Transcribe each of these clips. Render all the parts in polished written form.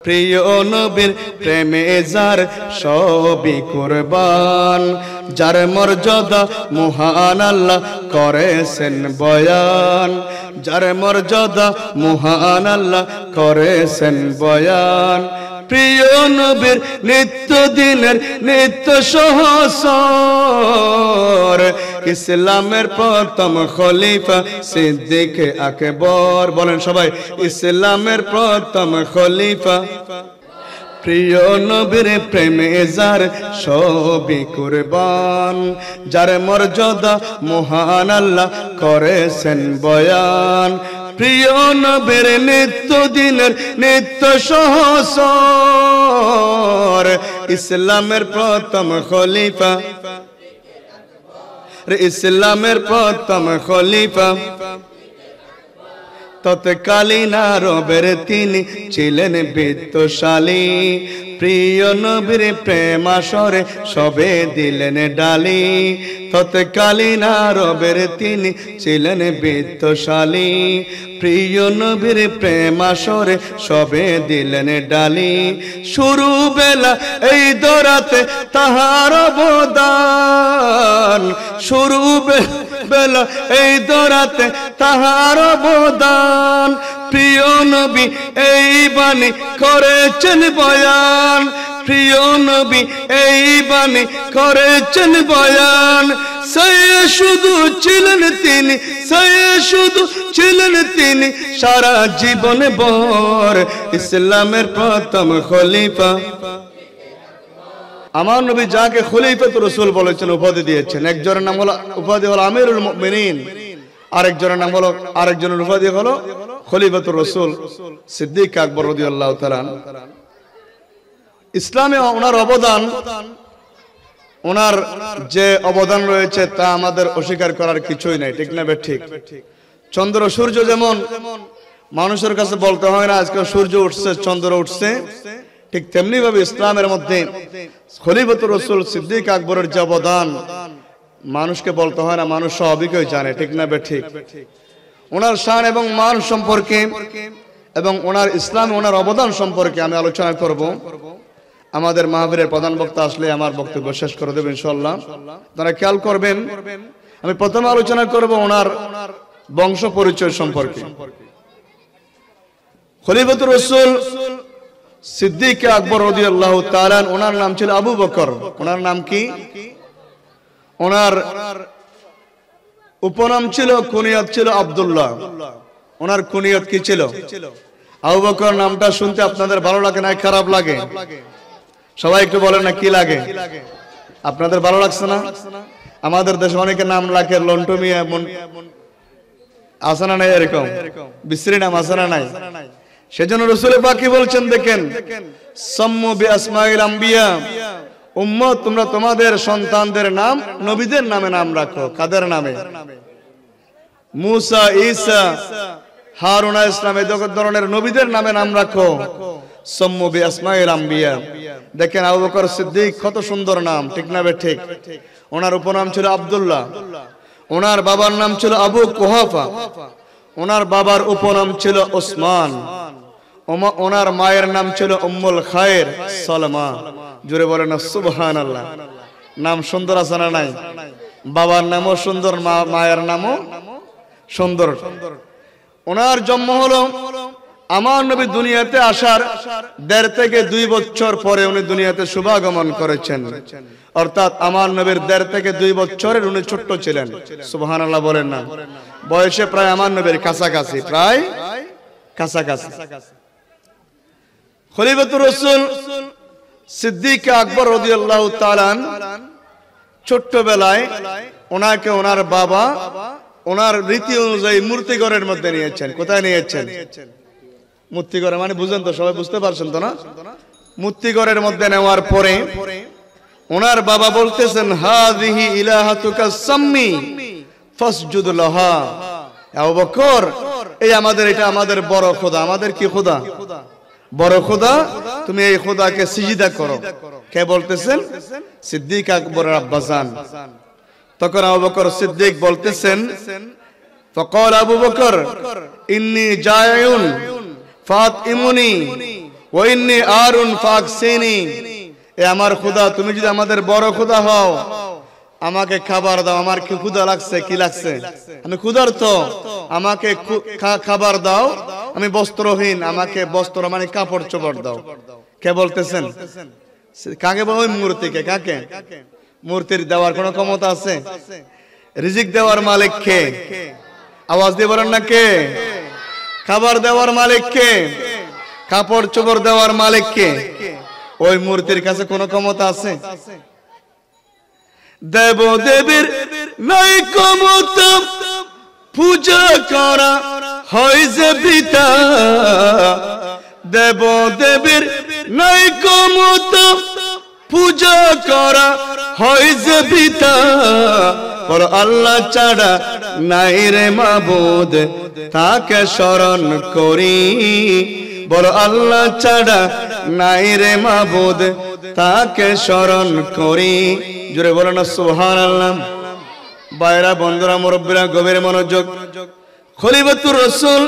প্রিয় নবীর প্রেমে যার সবই কুরবান, যার মর্যাদা মহান আল্লাহ করেছেন বয়ান, যার মর্যাদা মহান আল্লাহ করেছেন বয়ান। প্রিয় নবীর নিত্য দিনের নিত্য সহচর, ইসলামের প্রথম খলিফা সিদ্দিক আকবর। বলেন সবাই, ইসলামের প্রথম খলিফা। প্রিয় নবীর প্রেমে যার সবই কুরবান, যার মর্যাদা মহান আল্লাহ করেছেন বয়ান। প্রিয় নবীর নিত্য দিনের নিত্য সহচর, ইসলামের প্রথম খলিফা, ইসলামের প্রথম খলিফা। তৎকালীন আরবের তিনি ছিলেন বিত্তশালী, প্রিয় নবীর প্রেমাসরে সবে দিলেন ডালি। তৎকালীন আরবের তিনি ছিলেন বিত্তশালী, প্রিয় নবীর প্রেমাসরে সবে দিলেন ডালি। শুরু বেলা এই দরাতে তাহার অবদান, শুরু বেলা এই দরাতে তাহার অবদান। প্রিয় নবী এই বাণী করেছেন বয়ান, প্রিয় নবী এই বাণী করেছেন বয়ান। সে শুধু ছিলেন তিনি, সে শুধু ছিলেন তিনি সারা জীবন ভর, ইসলামের প্রথম খলিফা। আমার নবী যাকে খলিফাতুর রাসূল বলেছেন, উপাধি দিয়েছেন, একজনের নাম হলো উপাধি হলো আমিরুল মুমিনিন, আরেকজনের নাম হলো, আরেকজনের উপাধি হলো খলিফাতুর রাসূল সিদ্দিক আকবর রাদিয়াল্লাহু তাআলা। ইসলামে ওনার অবদান, ওনার যে অবদান রয়েছে তা আমাদের অস্বীকার করার কিছুই নাই, ঠিক না ঠিক? চন্দ্র সূর্য যেমন মানুষের কাছে বলতে হয় না আজকে সূর্য উঠছে চন্দ্র উঠছে, ঠিক তেমনি ভাবে ইসলামের মধ্যে খলিফাতুর রাসূল সিদ্দিক আকবরের যে অবদান মানুষকে বলতে হয় না, মানুষ স্বাভাবিকই জানে, ঠিক না ঠিক? ওনার শান এবং মান সম্পর্কে এবং ওনার ইসলামে ওনার অবদান সম্পর্কে আমি আলোচনা করব। আমাদের মাহফিলের প্রধান বক্তা আসলে আমার বক্তব্য শেষ করে দেবেন ইনশাআল্লাহ। তারা খেয়াল করবেন, আমি প্রথমে আলোচনা করব ওনার বংশ পরিচয় সম্পর্কে। খলিফাতুর রাসূল সিদ্দিক আকবর রাদিয়াল্লাহু তাআলা, ওনার নাম ছিল আবু বকর। ওনার নাম কি? ওনার উপনাম ছিল, কুনিয়ত ছিল আব্দুল্লাহ। ওনার কুনিয়ত কি ছিল? আবু বকর। নামটা শুনতে আপনাদের ভালো লাগে না খারাপ লাগে? সবাই একটু বলেন না কি লাগে? আপনাদের ভালো লাগছে না? আমাদের দেশে অনেকে নাম রাখে লন্টু মিয়া, আছে না নাই এরকম বিশ্রী নাম, আছে না নাই? সেজন্য রাসূল পাক কি বলছেন দেখেন, সাম্মু বিআসমাইল আম্বিয়া, উম্মত তোমরা তোমাদের সন্তানদের নাম নবীদের নামে নাম রাখো। কাদের নামে? মুসা, ঈসা, হারুন ইসলাম, এই ধরনের নবীদের নামে নাম রাখো। সাম্মু বিআসমাইল আম্বিয়া। দেখেন আবু বকর সিদ্দিক, কত সুন্দর নাম, ঠিক না ঠিক? ওনার উপনাম ছিল আব্দুল্লাহ, ওনার বাবার নাম ছিল আবু কুহাফা, ওনার বাবার উপনাম ছিল ওসমান, ওনার মায়ের নাম ছিল উম্মুল খায়ের সালমা। জোরে বলেন না সুবহানাল্লাহ। নাম সুন্দর আছে না নাই? বাবার নামও সুন্দর, মায়ের নামও সুন্দর। ওনার জন্ম হলো আমার নবী দুনিয়াতে আসার 1.5 থেকে 2 বছর পরে উনি দুনিয়াতে শুভাগমন করেছেন। অর্থাৎ আমার নবীর 1.5 থেকে 2 বছরের উনি ছোট্ট ছিলেন। সুবহানাল্লাহ বলেন না? বয়সে প্রায় আমার নবীর কাছাকাছি, প্রায় কাছাকাছি। খলিফাতুর রাসূল সিদ্দিক আকবর রাদিয়াল্লাহু তাআলা ছোট্টবেলায় ওনাকে ওনার বাবা ওনার রীতি অনুযায়ী মূর্তিঘরের মধ্যে নিয়েছেন। কোথায় নিয়েছেন? মূর্তিঘরে মানে বুঝেন তো, সবাই বুঝতে পারছেন তো না? মূর্তিঘরের মধ্যে নেওয়ার পরে ওনার বাবা বলতেছেন, হাযিহি ইলাহাতুকা সাম্মি ফাসজুদ লাহা। আবু বকর, এই আমাদের, এটা আমাদের বড় খোদা। আমাদের কি খোদা? বড় খোদা। তুমি এই খোদাকে সিজদা করো। কে বলতেছেন? সিদ্দিক আকবরের আব্বাজান। তখন আবু বকর সিদ্দিক বলতেছেন, ফাকাল আবু বকর ইন্নী জায়ুন ফাতিমুনি ওয়াইন্নি আরুন ফাকসিনি, এ আমার খোদা তুমি যদি আমাদের বড় খোদা হও আমাকে খাবার দাও, আমার কি ক্ষুধা লাগছে, কি লাগছে, আমি ক্ষুধার্ত, আমাকে খাবার দাও, আমি বস্ত্রহীন, আমাকে বস্ত্র মানে কাপড় চোপড় দাও। কে বলতেছেন? কাকে বল? ওই মূর্তিকে। কাকে? মূর্তির দেওয়ার কোনো ক্ষমতা আছে? রিজিক দেওয়ার মালিক কে? আওয়াজ দিয়ে বলেন না কে? খাবার দেওয়ার মালিক কে? কাপড় চোপড় দেওয়ার মালিক কে? ওই মূর্তির কাছে কোনো ক্ষমতা আছে? দেব দেবীর নাই ক্ষমতা, পূজা করা হয় যে বৃথা। দেব দেবীর নাই ক্ষমতা, পূজা করা হয় যে বৃথা। বড় আল্লাহ ছাড়া নাই রে মাবুদ, তাকে স্মরণ করি। বড় আল্লাহ ছাড়া নাই রে মাবুদ, তাকে স্মরণ করি। জোরে বলো না সুবহানাল্লাহ। বাইরা, বন্ধুরা, মুরব্বীরা, গভীর মনোযোগ। খলিফাতুর রাসূল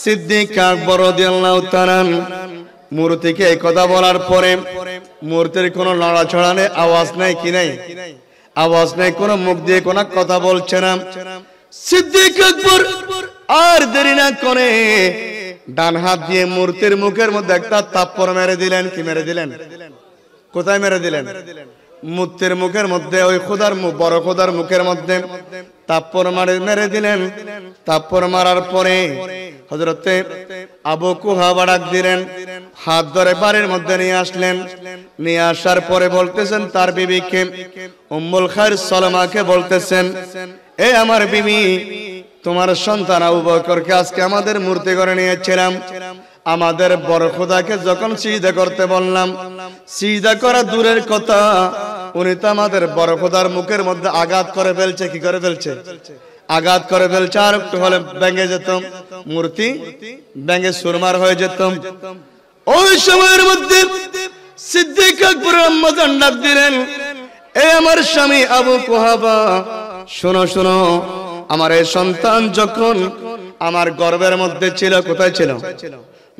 সিদ্দিক আকবর রাদিয়াল্লাহু তাআলা মূর্তিকে এই কথা বলার পরে মূর্তির কোনো নড়াচড়া নেই, আওয়াজ নাই, কি নাই? আওয়াজ নাই, কোনো মুখ দিয়ে কোনো কথা বলছে না। সিদ্দিক আকবর আর দেরি না করে ডান হাত দিয়ে মূর্তির মুখের মধ্যে একটা থাপ্পড় মেরে দিলেন। কি মেরে দিলেন? কোথায় মেরে দিলেন? মূর্তির মুখের মধ্যে, ওই খোদার মুখ, বড় খোদার মুখের মধ্যে থাপ্পড় মেরে দিলেন। থাপ্পড় মারার পরে হযরতে আবু কুহাফা ডাক দিলেন, হাত ধরে বাড়ির মধ্যে নিয়ে আসলেন। নিয়ে আসার পরে বলতেছেন তার বিবিকে, উম্মুল খায়র সালামাকে বলতেছেন, এ আমার বিবি, তোমার সন্তান আবু বকরকে আজকে আমাদের মূর্তি করে নিয়েছিলাম। আমাদের বড় খোদাকে যখন সিজদা করতে বললাম, সিজদা করা দূরের কথা, উনি তো আমাদের বড় খোদার মুখের মধ্যে আঘাত করে ফেলছে। কি করে ফেলছে? আঘাত করে ফেলছে। আর একটু হলে ভেঙে যেত, মূর্তি ভেঙে সুরমার হয়ে যেত। ওই সময়ের মধ্যে সিদ্দিক আকবর আম্মাজান ডাক দিলেন, এ আমার স্বামী আবু কুহাফা, শোনো শোনো, আমার এই সন্তান যখন আমার গর্ভের মধ্যে ছিল, কোথায় ছিল?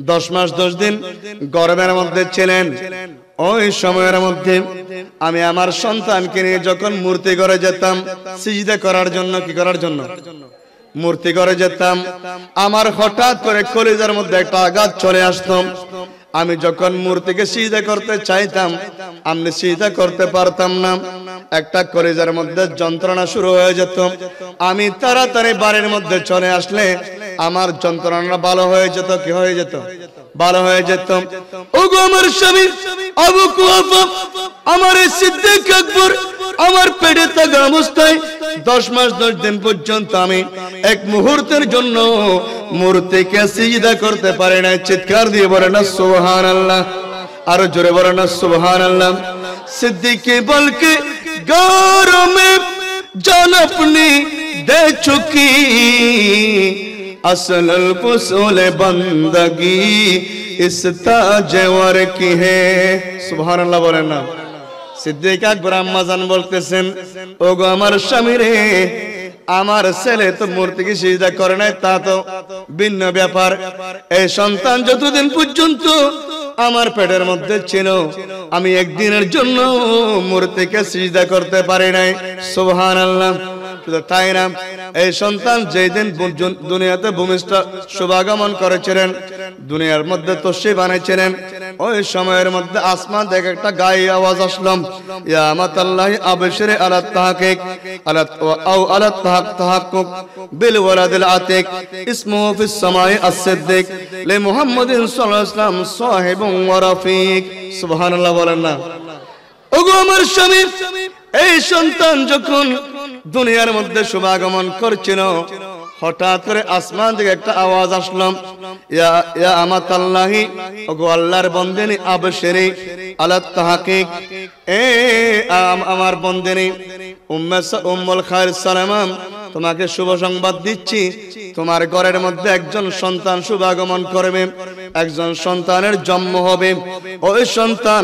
10 মাস 10 দিন গর্ভের মধ্যে ছিলেন। ওই সময়ের মধ্যে আমি আমার সন্তানকে নিয়ে যখন মূর্তি ঘরে যেতাম সিজদা করার জন্য, কি করার জন্য? মূর্তি ঘরে যেতাম, আমার হঠাৎ করে কলিজার মধ্যে একটা আঘাত চলে আসতো। আমি যখন মূর্তিকে সিজদা করতে চাইতাম, আমি সিজদা করতে পারতাম না। একটা কলিজার মধ্যে যন্ত্রণা শুরু হয়ে যেত। আমি তাড়াতাড়ি বাড়ির মধ্যে চলে আসলে আমার যন্ত্রণা ভালো হয়ে যেত। কি হয়ে যেত? ভালো হয়ে যেত। ওগো আমার স্বামী আবু কুহাফা, আমার সিদ্দিক আকবর আমার পেটে থাকা অবস্থায় 10 মাস 10 দিন পর্যন্ত আমি এক মুহূর্তের জন্য মূর্তিকে সিজদা করতে পারি না। চিৎকার দিয়ে বলেন না সুবহানাল্লাহ। আরো জোরে বলেন না সুবহানাল্লাহ। सिद्दीक बल्कि गौरों में जान अपनी दे चुकी, असल फसूल बंदगी इस ताजवर की है। सुभान अल्लाह बोलें ना। सिद्दीक আকবর আম্মাজান বলতেছেন, ওগো আমার স্বামী রে, আমার ছেলে তো মূর্তিকে সিজদা করে নাই, তা তো ভিন্ন ব্যাপার। এই সন্তান যতদিন পর্যন্ত আমার পেটের মধ্যে ছিল, আমি একদিনের জন্য মূর্তিকে সিজদা করতে পারি নাই। সুবহানাল্লাহ। শুধু তাই না, এই সন্তান যেই দিন দুনিয়াতে ভূমিষ্ঠ শুভাগমন করেছিলেন, দুনিয়ার মধ্যে তশরিফ আনেছিলেন, ওই সময়ের মধ্যে আসমান থেকে একটা গায়ে আওয়াজ আসলো, ইয়া আমাতাল্লাহি আবশিরি আলা তাহকিক আলা আও আলা তাহাক্কুক বিল ওয়ালাদিল আতিক ইসমু ফিস সামাই আস-সিদ্দিক লি মুহাম্মাদিন সাল্লাল্লাহু আলাইহি ওয়াসাল্লাম সাহিবুন ওয়া রাফিক। সুবহানাল্লাহ বলেন না। ওগো আমার স্বামী, এই সন্তান যখন দুনিয়ার মধ্যে শুভাগমন করছিল, হঠাৎ করে আসমান থেকে একটা আওয়াজ আসলো, ইয়া ইয়া আমাতাল্লাহি, ওগো আল্লাহর বন্দেনি, আবশিরি আলা তাহকিক, এ আমার বন্দেনি উম্মুল খায়র সালামা, তোমাকে শুভ সংবাদ দিচ্ছি, তোমার ঘরের মধ্যে একজন সন্তান শুভাগমন করবে, একজন সন্তানের জন্ম হবে। ওই সন্তান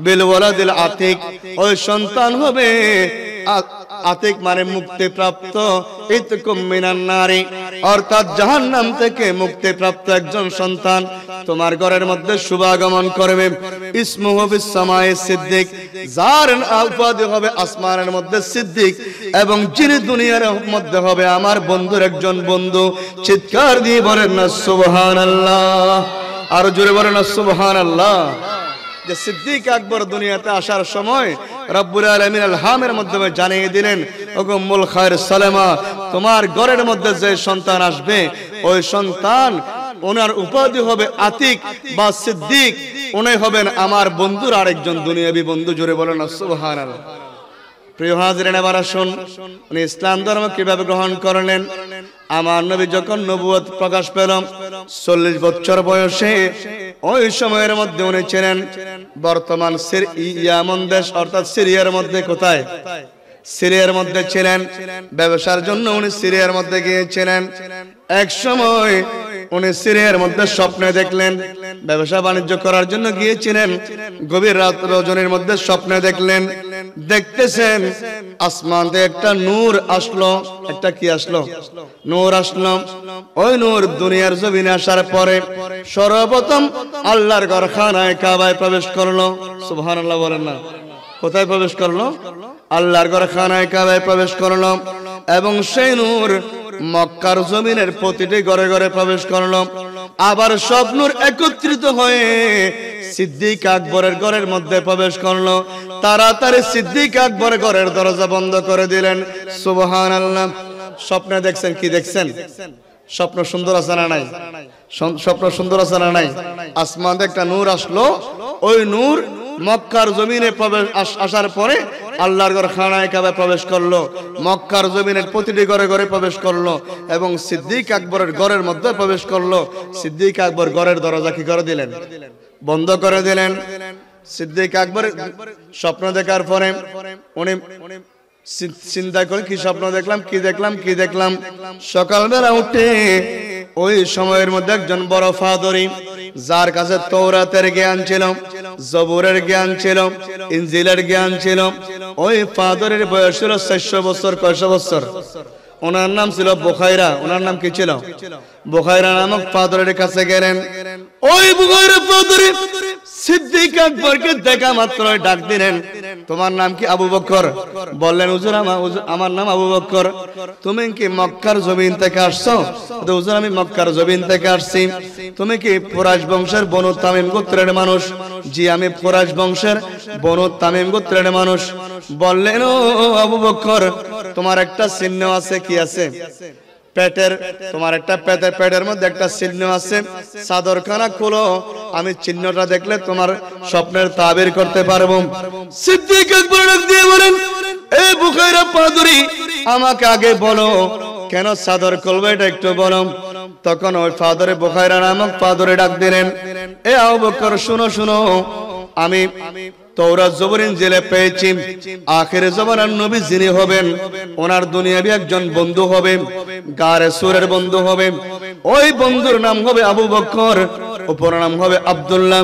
বিল ওয়ালাদিল আতিক, ওই সন্তান হবে আতিক মানে মুক্তিপ্রাপ্ত, ইতকুম মিনান নারি, অর্থাৎ জাহান্নাম থেকে মুক্তিপ্রাপ্ত একজন সন্তান তোমার ঘরের মধ্যে শুভাগমন করবে। ইসমুহু ফিস সামায়ে সিদ্দিক, যার উপাধি হবে আসমানের মধ্যে সিদ্দিক, এবং যিনি দুনিয়ার মধ্যে হবে আমার বন্ধুর একজন বন্ধু। চিৎকার দিয়ে বলেন না সুবহানাল্লাহ, আর জোরে বলেন না সুবহানাল্লাহ। যে সিদ্দিক আকবর দুনিয়াতে আসার সময় রব্বুল আলামিন ইলহামের মাধ্যমে জানিয়ে দিলেন, ওগো উম্মুল খায়র সালেমা, তোমার ঘরের মধ্যে যে সন্তান আসবে ওই সন্তান ওনার উপাধি হবে আতিক বা সিদ্দিক, উনি হবেন আমার বন্ধুর আরেকজন দুনিয়াবি বন্ধু। জোরে বলেন না সুবহানাল্লাহ। প্রিয় হাজিরিন, এবার আসুন উনি ইসলাম ধর্ম কিভাবে গ্রহণ করলেন। আমার নবী যখন নবুয়ত প্রকাশ পেল 40 বছর বয়সে, ওই সময়ের মধ্যে উনি ছিলেন বর্তমান ইয়ামন দেশ অর্থাৎ সিরিয়ার মধ্যে। কোথায়? সিরিয়ার মধ্যে ছিলেন। ব্যবসার জন্য উনি সিরিয়ার মধ্যে গিয়েছিলেন। এক সময় উনি সিরিয়ার মধ্যে স্বপ্নে দেখলেন, ব্যবসা বাণিজ্য করার জন্য গিয়েছিলেন। গভীর রাত রজনীর মধ্যে স্বপ্নে দেখলেন, দেখতেছেন আসমান থেকে একটা নূর আসলো। একটা কি আসলো? নূর আসলো। ওই নূর দুনিয়ার জমিনে আসার পরে সর্বপ্রথম আল্লাহর ঘর খানায় কাবায় প্রবেশ করলো। সুবহানাল্লাহ বলেন না। কোথায় প্রবেশ করলো? আল্লাহর ঘর খানায় কাবায় প্রবেশ করলো, এবং সেই নূর মক্কার জমিনের প্রতিটি ঘরে ঘরে প্রবেশ করলো। আবার সব নূর একত্রিত হয়ে সিদ্দিক আকবরের ঘরের মধ্যে প্রবেশ করলো। তাড়াতাড়ি সিদ্দিক আকবরের ঘরের দরজা বন্ধ করে দিলেন। সুবহানাল্লাহ। স্বপ্নে দেখছেন, কি দেখছেন? স্বপ্ন সুন্দর আছে না নাই? স্বপ্ন সুন্দর আছে না নাই? আসমান থেকে একটা নূর আসলো। ওই নূর মক্কার জমিনে প্রবেশ আসার পরে আল্লাহর ঘর খানায় কাবায় প্রবেশ করলো, মক্কার জমিনের প্রতিটি ঘরে ঘরে প্রবেশ করলো, এবং সিদ্দিক আকবরের ঘরের মধ্যে প্রবেশ করলো। সিদ্দিক আকবর ঘরের দরজা কি করে দিলেন? বন্ধ করে দিলেন। সিদ্দিক আকবর স্বপ্ন দেখার পরে উনি চিন্তা করে, কি স্বপ্ন দেখলাম, কি দেখলাম, কি দেখলাম। সকালবেলা উঠে ওই সময়ের মধ্যে একজন বড় ফাদরি, যার কাছে তৌরাতের জ্ঞান ছিল, জবুরের জ্ঞান ছিল, ইনজিলের জ্ঞান ছিল, ওই ফাদরের বয়স ছিল 400 বছর। কয়শো বছর? ওনার নাম ছিল বুখাইরা। ওনার নাম কি ছিল? বুখাইরা নামক ফাদরের কাছে গেলেন। ওই বুখাইরা ফাদরি সিদ্দিক আকবরকে দেখা মাত্র ডাক দিলেন, তোমার নাম কি? আবু বকর। বললেন, হুজুর আমার নাম আবু বকর। তুমি কি মক্কার জমিন থেকে আসছো? হুজুর আমি মক্কার জমিন থেকে আসছি। তুমি কি কুরাইশ বংশের বনু তামিম গোত্রের মানুষ? জি আমি কুরাইশ বংশের বনু তামিম গোত্রের মানুষ। বললেন, ও আবু বকর, তোমার একটা চিহ্ন আছে। কি আছে? পেটের, তোমার একটা পেটের মধ্যে একটা চিহ্ন আছে। চাদরখানা খুলো, আমি চিহ্নটা দেখলে তোমার স্বপ্নের তাবির করতে পারবো। সিদ্দিক আকবর ডাক দিয়ে বলেন, এ বুখাইরা পাদরি, আমাকে আগে বলো কেন চাদর খুলবে, এটা একটু বলো। তখন ওই ফাদরে বুখাইরা নামক ফাদরে ডাক দিলেন, এ আবু বকর শুনো শুনো, আমি তৌরাত জবুর ইনজিলে পেয়েছি, আখিরে জামানার নবী যিনি হবেন ওনার দুনিয়াবি একজন বন্ধু হবে, গারে সুরের বন্ধু হবে। ওই বন্ধুর নাম হবে আবু বকর, উপর নাম হবে আব্দুল্লাহ,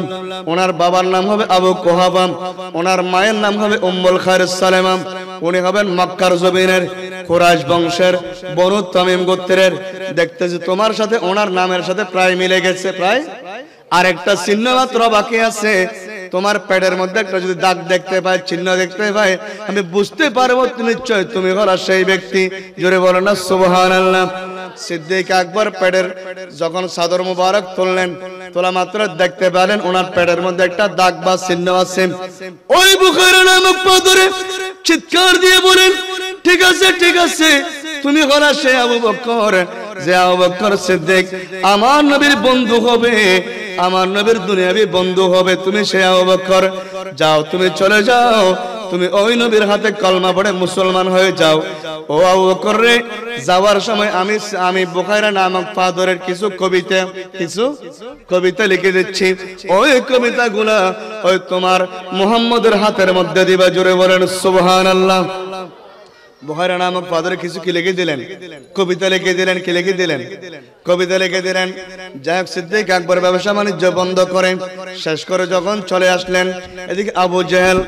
ওনার বাবার নাম হবে আবু কুহাফা, ওনার মায়ের নাম হবে উম্মুল খায়র সালেমা। উনি হবেন মক্কার জমিনের কুরাইশ বংশের বনু তামিম গোত্রের। দেখতেছি তোমার সাথে ওনার নামের সাথে প্রায় মিলে গেছে, প্রায় আরেকটা চিহ্ন মাত্র বাকি আছে। তোমার পেটের মধ্যে একটা যদি দাগ দেখতে পাই, চিহ্ন দেখতে পাই, আমি বুঝতে পারবো নিশ্চয় তুমি হলো সেই ব্যক্তি। জোরে বলো না সুবহানাল্লাহ। সিদ্দিক আকবর পেটের যখন চাদর মুবারক তুললেন, তোলা মাত্র দেখতে পেলেন ওনার পেটের মধ্যে একটা দাগ বা চিহ্ন আছে। ওই বুখারী নামক পাদরে চিৎকার দিয়ে বলেন, ঠিক আছে ঠিক আছে, তুমি হলো সেই আবু বকর, যে আবু বকর সিদ্দিক আমার নবীর বন্ধু হবে, আমার নবীর দুনিয়াবি বন্ধু হবে। তুমি সেই আবু বকর, যাও তুমি চলে যাও, তুমি ওই নবীর হাতে কলমা পড়ে মুসলমান হয়ে যাও। ও আবু বকর রে, যাওয়ার সময় আমি বুখারী নামক ফাদরের কিছু কবিতা লিখে দিচ্ছি। ওই কবিতাগুলা ওই তোমার মুহাম্মদের হাতের মধ্যে দিবা। জোরে বলেন সুবহানাল্লাহ। বুখারী নামক পাদরে কিছু কি লিখে দিলেন, কবিতা লিখে দিলেন, কি লিখে দিলেন, কবিতা লিখে দিলেন। যাই হোক, সিদ্দিক আকবর ব্যবসা বাণিজ্য বন্ধ করে শেষ করে যখন চলে আসলেন, এদিকে আবু জেহেল,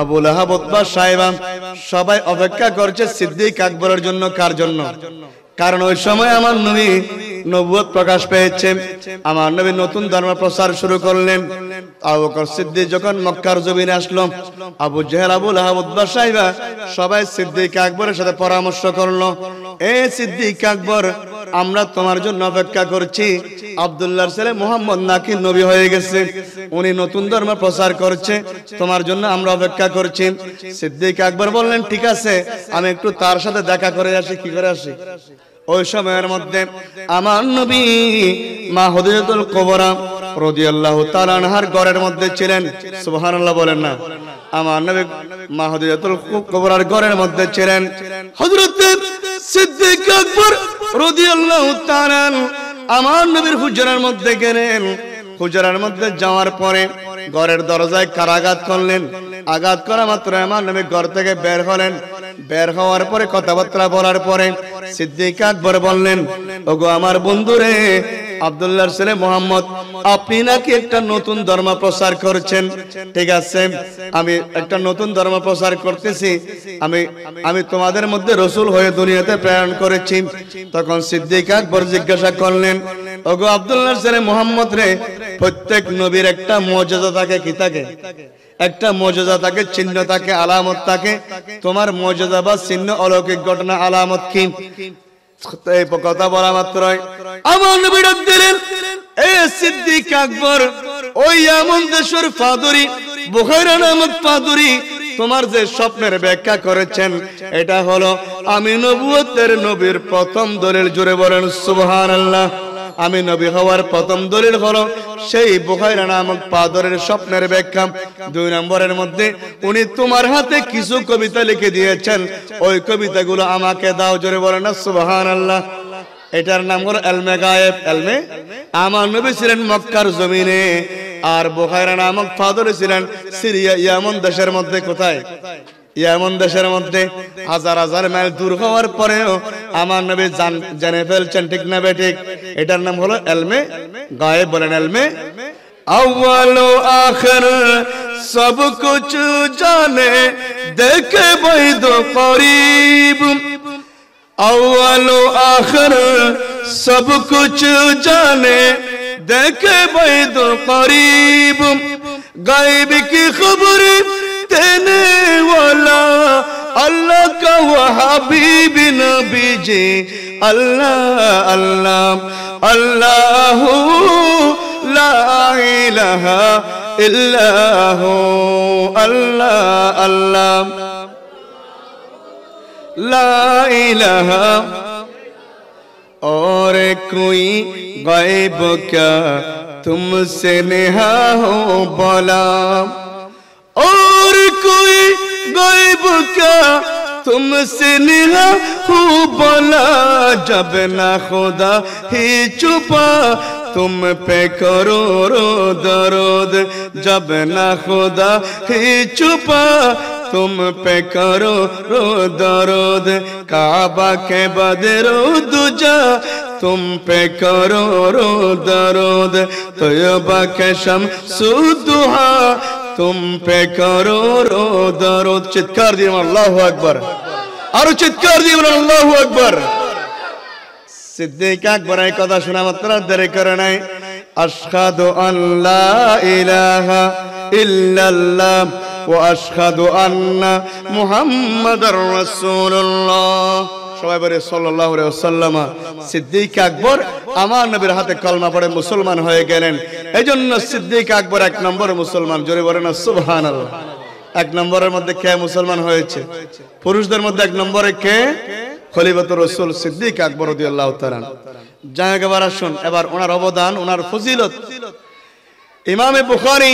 আবু লাহাব, উতবা, সাইবা সবাই অপেক্ষা করছে সিদ্দিক আকবরের জন্য। কার জন্য? কারণ ওই সময় আমার নবী নবুয়ত প্রকাশ পেয়েছে, আমার নবী নতুন ধর্ম প্রচার শুরু করলেন। আবু বকর সিদ্দিক যখন মক্কার জমিনে আসলো, আবু জেহেল, আবু লাহাব, উতবা, সাইবা সবাই সিদ্দিক আকবরের সাথে পরামর্শ করলো, এ সিদ্দিক আকবর, আমরা তোমার জন্য অপেক্ষা করছি। আব্দুল্লাহর ছেলে মুহাম্মদ নাকি নবী হয়ে গেছে, উনি নতুন ধর্ম প্রচার করছে, তোমার জন্য আমরা অপেক্ষা করছি। সিদ্দিক আকবর বললেন, ঠিক আছে, আমি একটু তার সাথে দেখা করে আসি। কি করে আসি? ওই সময়ের মধ্যে আমার নবী মা খদিজাতুল কুবরা রাদিয়াল্লাহু তাআলা আনহার ঘরের মধ্যে ছিলেন। সুবহানাল্লাহ বলেন না। আমার নবী মা খদিজাতুল কুবরার ঘরের মধ্যে ছিলেন। হযরত সিদ্দিক আকবর রাদিয়াল্লাহু তাআলা আমার নবীর হুজরার মধ্যে গেলেন। হুজরার মধ্যে যাওয়ার পরে ঘরের দরজায় কারাঘাত করলেন। আঘাত করা মাত্র আমার নবী ঘর থেকে বের হলেন। বের হওয়ার পরে কথাবার্তা বলার পরে সিদ্দিক আকবর বললেন, ওগো আমার বন্ধুরে, আব্দুল্লাহর ছেলে মুহাম্মদ, আপনি নাকি একটা নতুন ধর্ম প্রচার করছেন। ঠিক আছে, আমি একটা নতুন ধর্ম প্রচার করতেছি, আমি তোমাদের মধ্যে রাসূল হয়ে দুনিয়াতে প্রেরণ করেছি। তখন সিদ্দিক আকবর জিজ্ঞাসা করলেন, ওগো আব্দুল্লাহর ছেলে মুহাম্মদ রে, প্রত্যেক নবীর একটা মুজিজা থাকে। কি থাকে? একটা মুজিজা থাকে, চিহ্ন থাকে, আলামত থাকে। তোমার মুজিজা বা চিহ্ন, অলৌকিক ঘটনা, আলামত কি? এই কথা বলা মাত্রই আমার নবী ডাক দিলেন, এ সিদ্দিক আকবর, ওই এমন দেশের পাদরী, বুখারী নামক পাদরী তোমার যে স্বপ্নের ব্যাখ্যা করেছেন, এটা হলো আমি নবুয়তের নবীর প্রথম দলিল। জোরে বলেন সুবহানাল্লাহ। আমি নবী হওয়ার প্রথম দলিল হলো সেই বুখারী নামক পাদরের স্বপ্নের ব্যাখ্যা। 2 নম্বরের মধ্যে উনি তোমার হাতে কিছু কবিতা লিখে দিয়েছেন, ওই কবিতাগুলো আমাকে দাও। জোরে বলেন না সুবহানাল্লাহ। এটার নাম হলো ইলমে গায়েব। ইলমে, আমার নবী ছিলেন মক্কার জমিনে, আর বুখারী নামক পাদরে ছিলেন সিরিয়া, ইয়ামান দেশের মধ্যে। কোথায়? ইয়ামান দেশের মধ্যে। হাজার হাজার মাইল দূর হওয়ার পরেও আমার নবী জেনে ফেলছেন। ঠিক না বেঠিক? এটার নাম হলো ইলমে গায়েব। বলেন ইলমে আউয়াল ও আখির সব কুছ জানে, দেখে বৈদ করিব। আউয়াল ও আখির সব কুছ জানে, দেখে বৈদ করিব। গায়েব কি খবর देने वाला अल्लाह का वो हबीब नबी जी। अल्लाह अल्लाह अल्लाह ला इलाहा इल्लाह अल्लाह अल्लाह ला इलाहा। और कोई गायब क्या तुमसे नेहा हो बोला, और कोई गायब क्या तुमसे नेहा हो बोला। जब ना खुदा ही छुपा तुम पे करो रो दरूद, जब ना खुदा ही छुपा तुम पे करो रो दरूद। काबा के बदरो दुजा तुम पे करो रो दरूद। तैयबा के शम्सुद्दुहा तुम पे करो रो दरूद। चित्कार दिए अल्लाहु अकबर, और चित्कार दिए अल्लाहु अकबर। सिद्दीक আকবর এই কথা শোনা মাত্র দেরি করে নাই। আশহাদু আল্লা ইলাহা ইল্লাল্লাহ ওয়া আশহাদু আন্না মুহাম্মাদার রাসূলুল্লাহ। সবাই বলে সাল্লাল্লাহু আলাইহি ওয়াসাল্লাম। সিদ্দীক আকবর আমার নবীর হাতে কলমা পড়ে মুসলমান হয়ে গেলেন। এইজন্য সিদ্দীক আকবর 1 নম্বর মুসলমান। জোরে বলেন না সুবহানাল্লাহ। 1 নম্বরের মধ্যে কে মুসলমান হয়েছে? পুরুষদের মধ্যে 1 নম্বরে কে? খলিফাতুর রাসূল সিদ্দীক আকবর রাদিয়াল্লাহু তাআলা। জায়গাবার আসুন এবার ওনার অবদান, ওনার ফজিলত। ইমামে বুখারী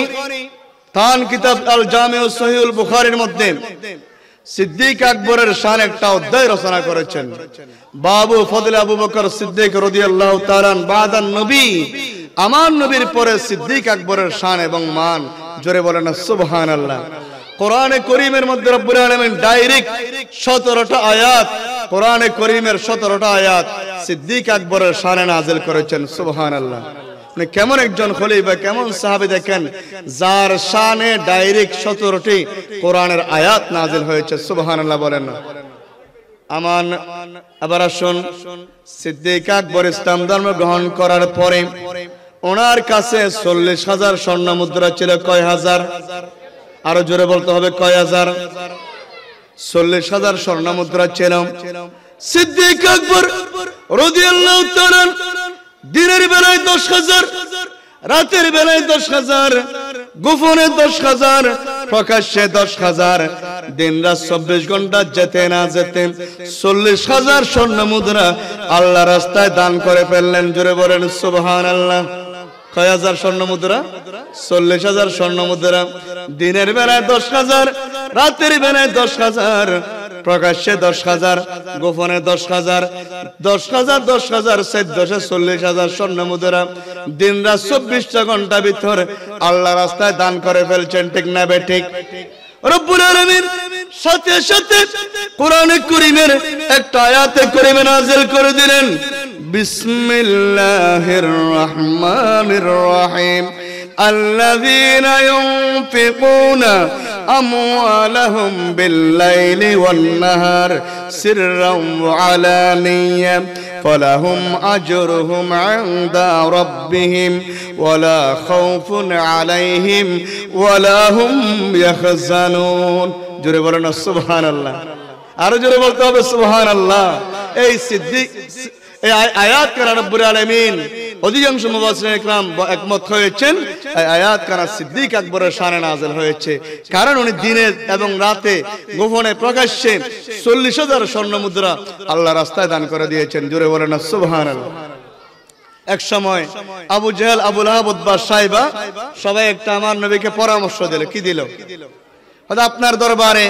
তান কিতাব আল জামিউ সহিহুল বুখারীর মধ্যে সিদ্দীক আকবরের শান একটা অধ্যায় রচনা করেছেন। বাবু ফজলে আবু বকর সিদ্দীক রাদিয়াল্লাহু তাআলা বাদান নবী। আমার নবীর পরে সিদ্দীক আকবরের শান এবং মান। জোরে বলেন সুবহানাল্লাহ। কোরআনে কারীমের মধ্যে রব্বুল আলামিন ডাইরেক্ট 17টা আয়াত, কোরআনে কারীমের 17টা আয়াত সিদ্দিক আকবরের শানে নাযিল করেছেন। সুবহানাল্লাহ। মানে কেমন একজন খলিফা, কেমন সাহাবী দেখেন, যার শানে ডাইরেক্ট 17টি কোরআনের আয়াত নাযিল হয়েছে। সুবহানাল্লাহ বলেন না? আমান। আবার আসুন, সিদ্দিক আকবর ইসলাম ধর্ম গ্রহণ করার পরে ওনার কাছে 40,000 স্বর্ণ মুদ্রা ছিল। কয় হাজার? আরো জোরে বলতে হবে, কয় হাজার? 40,000 স্বর্ণ মুদ্রা ছিল। সিদ্দিক আকবর রাদিয়াল্লাহু তাআলা দিনের বেলায় 10,000, রাতের বেলায় 10,000, গোপনে 10,000, প্রকাশ্যে 10,000, দিন রাত 24 ঘন্টা যেতে না যেতে 40,000 স্বর্ণ মুদ্রা আল্লাহ রাস্তায় দান করে ফেললেন। জোরে বলেন সুবহানাল্লাহ। কয় হাজার স্বর্ণ মুদ্রা? 40,000 স্বর্ণ মুদ্রা। দিনের বেলায় 10,000, রাতের বেলায় 10,000, প্রকাশ্যে 10,000, গোপনে 10,000, 10,000, 10,000, 40,000 স্বর্ণ মুদ্রা দিন রাত 24টা ঘন্টা ভিতর আল্লাহ রাস্তায় দান করে ফেলছেন। ঠিক না বেঠিক? রব্বুল আলামিন সাথে সাথে কোরআনে কারীমের একটা আয়াতে কারীমে নাযিল করে দিলেন, বিসমিল্লাহির রহমানির রহিম, الذين ينفقون أموالهم بالليل والنهار سرا وعلانية فلهم أجرهم عند ربهم ولا خوف عليهم ولا هم يحزنون. জোরে বলেন সুবহানাল্লাহ। আরো জোরে বলতে হবে সুবহানাল্লাহ। এই সিদ্দিক, এই আয়াত কারা রব্বুল আলামিন অধিকাংশ মুফাসসিরিন ইকরাম একমত হয়েছেন, এই আয়াত কারা সিদ্দিক আকবরের শানে নাযিল হয়েছে। কারণ উনি দিনে এবং রাতে গোপনে প্রকাশ্যে 40,000 স্বর্ণ মুদ্রা আল্লাহ রাস্তায় দান করে দিয়েছেন। জোরে বলেন না সুবহানাল্লাহ। এক সময় আবু জাহেল, আবু লাহাব, উতবা, সাইবা সবাই একটা আমার নবীকে পরামর্শ দিল। কি দিল? আপনার দরবারে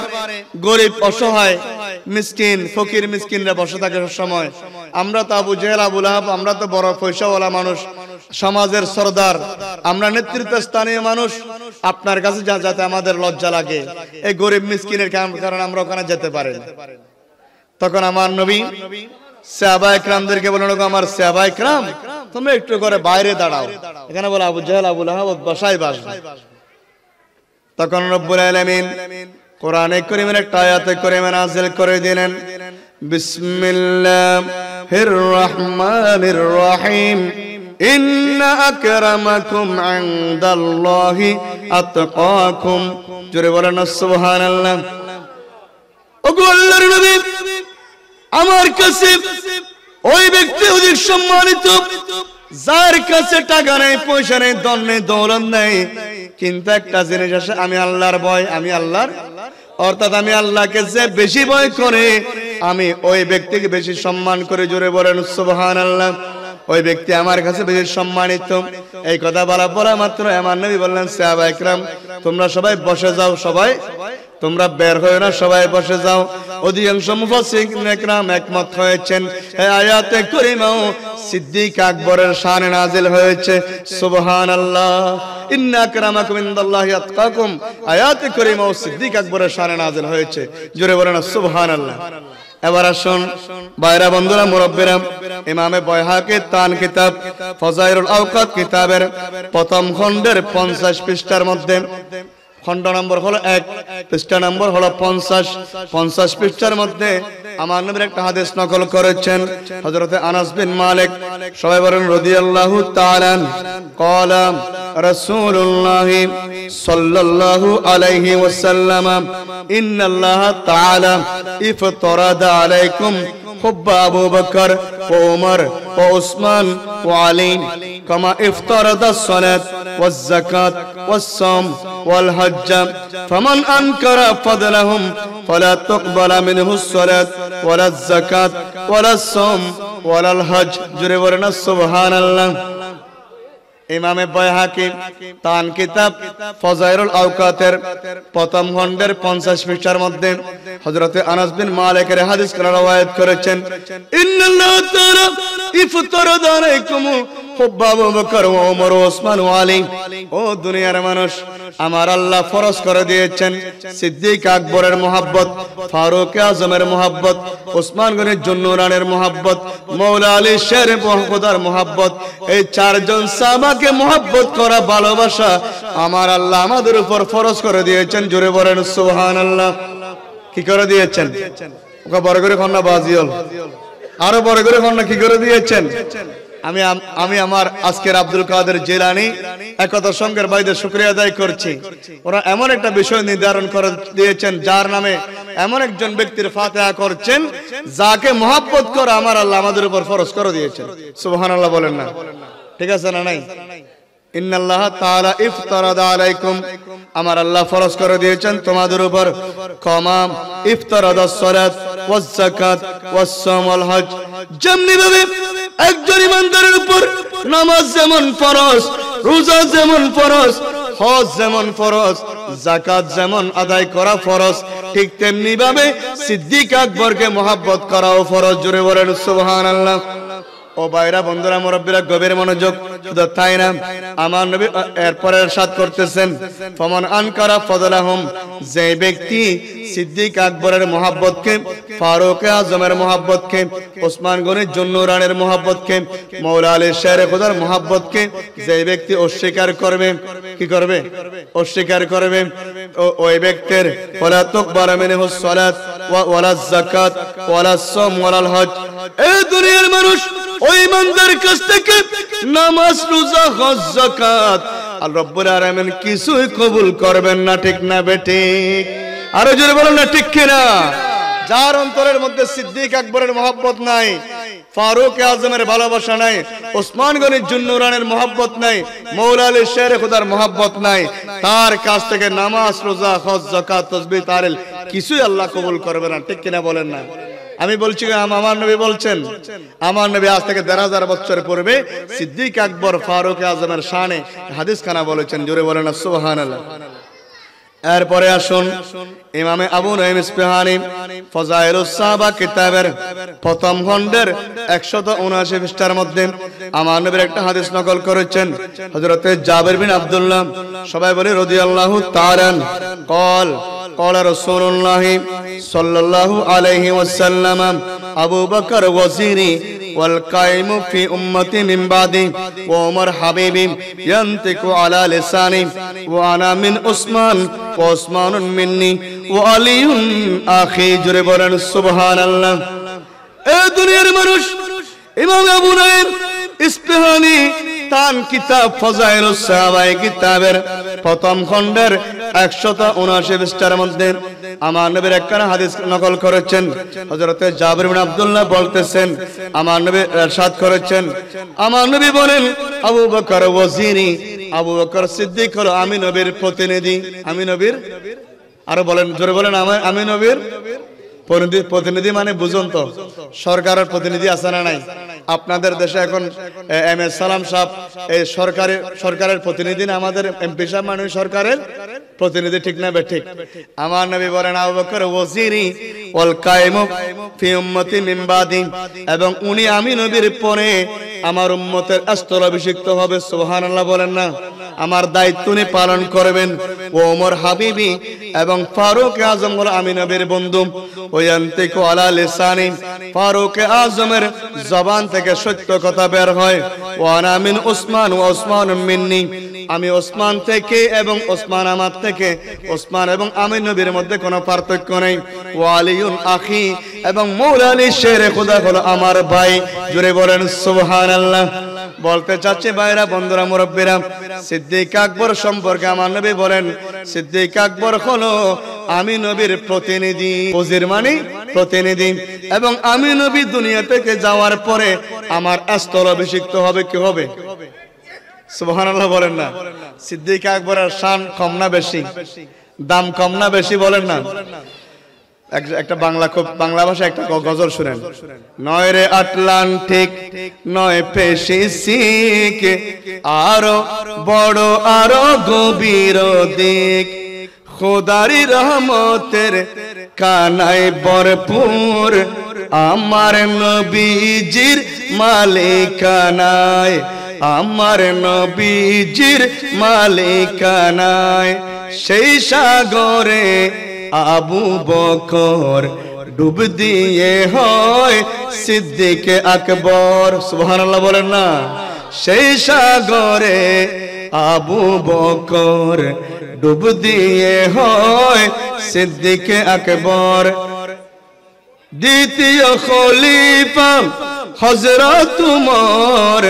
গরিব, অসহায়, মিসকিন, ফকির মিসকিনরা বসে থাকে সময়। আমরা তো আবু জাহেল, আবু লাহাব, আমরা তো বড় পয়সাওয়ালা মানুষ, সমাজের সরদার, আমরা নেতৃত্বস্থানীয় মানুষ। আপনার কাছে যাতে আমাদের লজ্জা লাগে, এই গরিব মিসকিনের কারণে আমরা ওখানে যেতে পারি না। তখন আমার নবী সাহাবায়ে কেরামদেরকে বললেন, আমার সাহাবায়ে কেরাম তোমরা একটু করে বাইরে দাঁড়াও। এখানে বলে আবু জাহেল, আবু লাহাব, উতবা, সাইবা আসবে। তখন রব্বুল আলামিন কোরআনে কারীমের একটা আয়াতে কারীমে নাযিল করে দিলেন, বিসমিল্লাহির রহমানির রহিম, ইন্না আকরামাকুম ইনদাল্লাহি আতকাকুম। জোরে বলেন সুবহানাল্লাহ। ওগো আল্লাহর নবী, আমার কাছে ওই ব্যক্তি অধিক সম্মানিত যার কাছে টাকা নেই, পয়সা নেই, ধন নেই, দৌলত নেই, কিন্তু একটা জিনিস আছে, আমি আল্লাহর ভয়, আমি আল্লাহর, অর্থাৎ আমি আল্লাহকে যে বেশি ভয় করে আমি ওই ব্যক্তিকে বেশি সম্মান করে। জোরে বলেন সুবহানাল্লাহ। ওই ব্যক্তি আমার কাছে বেশি সম্মানিত। এই কথা বলা মাত্র আমার নবী বললেন, সাহাবায়ে কেরাম তোমরা সবাই বসে যাও, সবাই তোমরা বের হয়ে না, সবাই বসে যাও। অধিকাংশ মুফাসসিরিন ইকরাম একমত হয়েছেন এই আয়াতে কারীমাও সিদ্দিক আকবরের শানে নাযিল হয়েছে। সুবহানাল্লাহ। ইন্না আকরামাকুম ইনদাল্লাহি আতকাকুম আয়াতে কারীমাও সিদ্দিক আকবরের শানে নাযিল হয়েছে। জোরে বলেন সুবহানাল্লাহ। এবার আসুন ভাইরা, বন্ধুরা, মুরব্বিরা, ইমামে বাইহাকি তান কিতাব ফজাইলুল আওকাত কিতাবের প্রথম খণ্ডের 50 পৃষ্ঠার মধ্যে, খণ্ড নম্বর হলো 1, পৃষ্ঠা নম্বর হলো 50 পৃষ্ঠার মধ্যে আমার নবীর একটা হাদিস নকল করেছেন হযরত আনাস বিন মালিক, সবাই বলেন রাদিয়াল্লাহু তাআলা, ক্বালা রাসূলুল্লাহ সাল্লাল্লাহু আলাইহি ওয়াসাল্লাম, ইন্নাল্লাহা তাআলা ইফতারাদা আলাইকুম حب أبو بكر وعمر وعثمان وعلي كما افترض الصلاة والزكاة والصوم والحج فمن أنكر فضلهم فلا تقبل منه الصلاة ولا الزكاة ولا الصوم ولا الحج. جري ورنا سبحان الله. ইমামে বাইহাকি তান কিতাব ফজাইলুল আওকাতের প্রথম খণ্ডের 50 পৃষ্ঠার মধ্যে হযরতে আনাস বিন মালিকের হাদিস রওয়ায়াত করেছেন, ইন্নাল্লাহ তাআলা ইফতারাদা আলাইকুম হুব্বা আবু বকর ওয়া ওমর ওয়া ওসমান ওয়া আলী। ও দুনিয়ার মানুষ, আমার আল্লাহ ফরজ করে দিয়েছেন সিদ্দিক আকবরের মোহাব্বত, ফারুক আজমের মোহাব্বত, ওসমান গনির জুন্নুরানের মোহাব্বত, মৌলা আলী শের খোদার মোহাব্বত, এই চারজন সাহাবাকে মোহাব্বত করা, ভালোবাসা আমার আল্লাহ আমাদের উপর ফরজ করে দিয়েছেন। জোরে বলেন সুবহানাল্লাহ। কি করে দিয়েছেন? ওকে বড় করে কন্যা বাজিল, আরো বড় করে কন্যা কি করে দিয়েছেন? আমি আমার আজকের আব্দুল কাদের জিলানী একতা সংঘের ভাইদের শুকরিয়া আদায় করছি। ওরা এমন একটা বিষয় নির্ধারণ করে দিয়েছেন, যার নামে এমন একজন ব্যক্তির ফাতিহা করছেন যাকে মহব্বত করা আমার আল্লাহ আমাদের উপর ফরজ করে দিয়েছেন। সুবহানাল্লাহ বলেন না? ঠিক আছে না? নাই? ইন্নাল্লাহ তাআলা ইফতারাদা আলাইকুম, আমার আল্লাহ ফরজ করে দিয়েছেন তোমাদের উপর কমাম ইফতারাদাস সালাত ওয়াজ যাকাত ওয়াস সাওম ওয়াল হজ। যেমনি ভাবে একজন ইমানদারের উপর নামাজ যেমন ফরজ, রোজা যেমন ফরজ, হজ যেমন ফরজ, যাকাত যেমন আদায় করা ফরজ, ঠিক তেমনি ভাবে সিদ্দিক আকবরকে মহব্বত করাও ফরজ। জোরে বলেন সুবহানাল্লাহ। ও ভাইরা, বন্ধুরা, মুরব্বিরা, গভীর মনোযোগ। শুধু তাই না, আমার নবী এরপরে ইরশাদ করতেছেন, ফামান আনকারা ফাদলাহুম, যে ব্যক্তি সিদ্দিক আকবরের মহব্বতকে, ফারুক আজমের মহব্বতকে, ওসমান গনির জুন্নুরানের মহব্বতকে, মৌলা আলী শের খোদার মহব্বতকে যে ব্যক্তি অস্বীকার করবে, কি করবে? অস্বীকার করবে, ওই ব্যক্তির ওয়ালা তুকবাল মিনহু সালাত ওয়ালা যাকাত ওয়ালা সাওম ওয়াল হজ। এই দুনিয়ার মানুষ ওই ইমানদারের কাছ থেকে নামাজ, রোজা, হজ, যাকাত আল্লাহ রাব্বুল আলামিন কিছুই কবুল করবেন না। ঠিক না বেঠিক? আরো জোরে বলেন না ঠিক কিনা? যার অন্তরের মধ্যে সিদ্দিক আকবরের মহব্বত নাই, ফারুক আজমের ভালোবাসা নাই, ওসমান গনির জুন্নুরানের মহব্বত নাই, মৌলা আলী শের খোদার মহব্বত নাই, তার কাছ থেকে নামাজ, রোজা, হজ, যাকাত, তাসবিহ, তাহলিল কিছুই আল্লাহ কবুল করবে না। ঠিক কিনা বলেন না? আমি বলছি, আমার নবী বলছেন, আমার নবী আজ থেকে ১,৫০০ বছর পূর্বে সিদ্দিক আকবর ফারুক আজমের শানে হাদিস খানা বলেছেন। জোরে বলেন সুবহানাল্লাহ। এরপরে আসুন, ইমামে আবু নঈম ইসফাহানী ফজাইলুস সাহাবা কিতাবের প্রথম খণ্ডের ১৭৯ পৃষ্ঠার মধ্যে আমার নবীর একটা হাদিস নকল করেছেন। হযরতে জাবের বিন আব্দুল্লাহ, সবাই বলে রাদিয়াল্লাহু তাআলা, قال قال رسول الله صلى الله عليه وسلم أبو بكر وزيري والقائم في أمتي من بعدي وعمر حبيبي ينطق على لساني وأنا من عثمان وعثمان مني وعلي أخي। জোরে বলেন সুবহানাল্লাহ। এই দুনিয়ার মানুষ ইমাম আবু নঈম ইসফাহানী তান কিতাব ফজাইলুস সাহাবা কিতাবের প্রথম খণ্ডের ১৭৯ পৃষ্ঠার মধ্যে আমার নবীর একখানা হাদিস নকল করেছেন। হযরতে জাবের বিন আব্দুল্লাহ বলতেছেন, আমার নবী ইরশাদ করেছেন, আমার নবী বলেন, আবু বকর ওয়াজিরি, আবু বকর সিদ্দিক হলো আমি নবীর প্রতিনিধি। আমি নবীর, আরো বলেন, জোরে বলেন, আমি নবীর প্রতিনিধি। মানে বুঝুন তো, সরকারের প্রতিনিধি আছে না নাই? আপনাদের দেশে এখন এম এ সালাম সাহেব এই সরকারের প্রতিনিধি না? আমাদের এমপি সাহেব মানে সরকারের প্রতিনিধি। ঠিক না বেঠিক? আমার নবী বলেন, আবু বকর ওয়াজিরি ওয়াল কায়েমু ফি উম্মতি মিন বাদি, এবং উনি আমি নবীর পরে আমার উম্মতের স্থলাভিষিক্ত হবে। সুবহানাল্লাহ বলেন না? আমার দায়িত্ব উনি পালন করবেন। ও ওমর হাবিবি, এবং ফারুক আজম হলো আমি নবীর বন্ধু। ওয়ান্তিকু আলা লিসানি, ফারুক আজমের জবান থেকে সত্য কথা বের হয়। ওয়ানা মিন উসমান ওয়া উসমানুন মিন্নি, আমি ওসমান থেকে এবং ওসমান আমার থেকে। ওসমান এবং আমি নবীর মধ্যে কোনো পার্থক্য নেই। ওয়া আলিউন আখি, এবং মৌলা আলী শেরে খোদা হলো আমার ভাই। জোরে বলেন সুবহানাল্লাহ। বলতে চাচ্ছি ভাইরা, বন্ধুরা, মুরব্বীরা, সিদ্দিক আকবর সম্পর্কে আমার নবী বলেন, সিদ্দিক আকবর হলো আমি নবীর প্রতিনিধি। ওজির মানে প্রতিনিধি, এবং আমি নবী দুনিয়া থেকে যাওয়ার পরে আমার স্থলাভিষিক্ত হবে। কি হবে? সুবহানাল্লাহ বলেন না? সিদ্দিক আকবরের শান কম না বেশি? দাম কম না বেশি? বলেন না? একটা বাংলা ভাষা একটা গজল শুনেন। নয় রে আটলান্টিক, নয় প্যাসিফিক, আরো বড় আরো গভীর দিক, খোদারি রহমতের কানায় ভরপুর আমার নবীজির মালিকানায়, আমার নবীজির মালিকানায়। সেই সাগরে আবু বকর ডুব দিয়ে হয় সিদ্দিক আকবর। সুবহানাল্লাহ বলেন না। সেই সাগরে আবু বকর ডুব দিয়ে হয় সিদ্দিক আকবর। দ্বিতীয় খলিফা হযরত উমর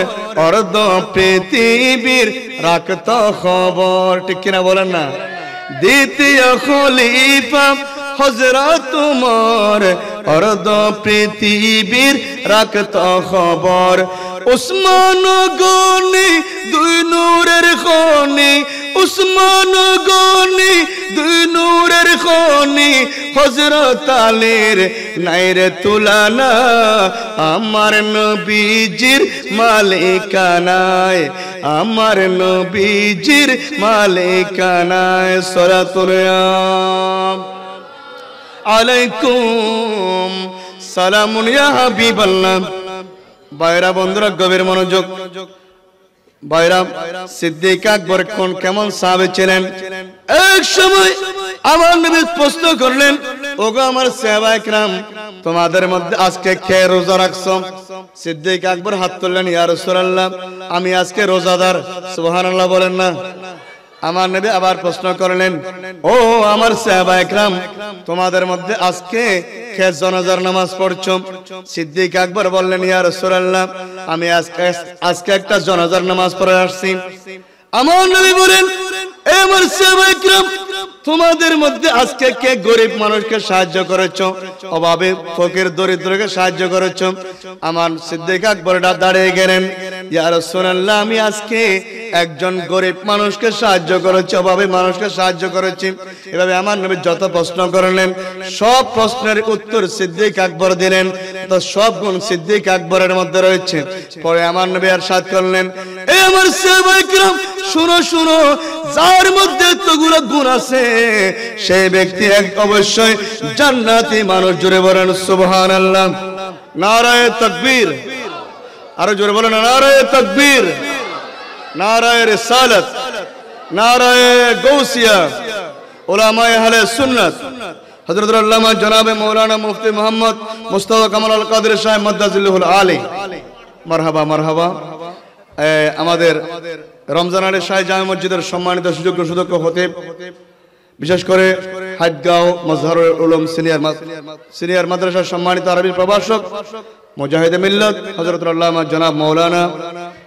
অর্ধ পৃথিবীর রাখত খবর। ঠিক কিনা বলেন না। দ্বিতীয় খলিফা হযরত উমর অর্ধ পৃথিবীর রাখত খবর। উসমান গনি দুই নূরের খনি, উসমান গনি দুই নূরের খনি, হযরত আলীর নাইরে তুলানা আমার নবীজির মালিকানায়, আমার নবীজির মালিকানায়। সালাতুল্লাহ আলাইকুম সালামুন ইয়া হাবিবাল্লাহ। ভাইরা বন্ধুরা গভীর মনোযোগ। ভাইরা সিদ্দিক আকবর কোন কেমন সাহাবী ছিলেন? এক সময় আমার নবী প্রশ্ন করলেন, ওগো আমার সাহাবায়ে কেরাম, তোমাদের মধ্যে আজকে কে রোজা রাখছো? সিদ্দিক আকবর হাত তুললেন, ইয়া রাসূলুল্লাহ আমি আজকে রোজাদার। সুবহানাল্লাহ বলেন না। আমার নবী আবার প্রশ্ন করলেন, ও আমার সাহাবায়ে কেরাম, তোমাদের মধ্যে আজকে কে জানাজার নামাজ পড়ছো? সিদ্দিক আকবর বললেন, ইয়া রাসূলুল্লাহ আমি আজকে একটা জানাজার নামাজ পড়ে আসছি। আমার নবী বলেন, এ আমার সাহাবায়ে কেরাম, তোমাদের মধ্যে আজকে কে গরিব মানুষকে সাহায্য করেছো, অভাবে ফকির দরিদ্রকে সাহায্য করেছো? আমার সিদ্দিক আকবর দাঁড়িয়ে গেলেন, ইয়া রাসূলুল্লাহ আমি আজকে একজন গরিব মানুষকে সাহায্য করেছি, অভাবে মানুষকে সাহায্য করেছি। এভাবে আমার নবী যত প্রশ্ন করলেন সব প্রশ্নের উত্তর সিদ্দিক আকবর দিলেন। তো সব গুণ সিদ্দিক আকবরের মধ্যে রয়েছে। পরে আমার নবী ইরশাদ করলেন, এ আমার সাহাবায়ে কেরাম শুনো শুনো, যার মধ্যে এতগুলো গুণ আছে সেই ব্যক্তি অবশ্যই জান্নাতি মানুষ। জোরে বলেন সুবহানাল্লাহ। নারায়ে তাকবীর। আরো জোরে বলেন নারায়ে তাকবীর, নারায়ে রিসালাত, নারায়ে গাউসিয়া। উলামায়ে আহলে সুন্নাত হযরত আল্লামা জনাবে মাওলানা মুফতি মুহাম্মদ মুস্তাফা কামাল আল কাদের সাহেব মাদ্দাজিল্লাহুল আলী। মারহাবা মারহাবা। আমাদের রমজানের শাহী জামে মসজিদের সম্মানিত সুযোগ্য খতিব, বিশেষ করে হাটগাঁও মাজহারুল উলুম সিনিয়র মাদ্রাসার সম্মানিত আরবি প্রভাষক মুজাহিদে মিল্লাত হযরত আল্লামা জনাব মাওলানা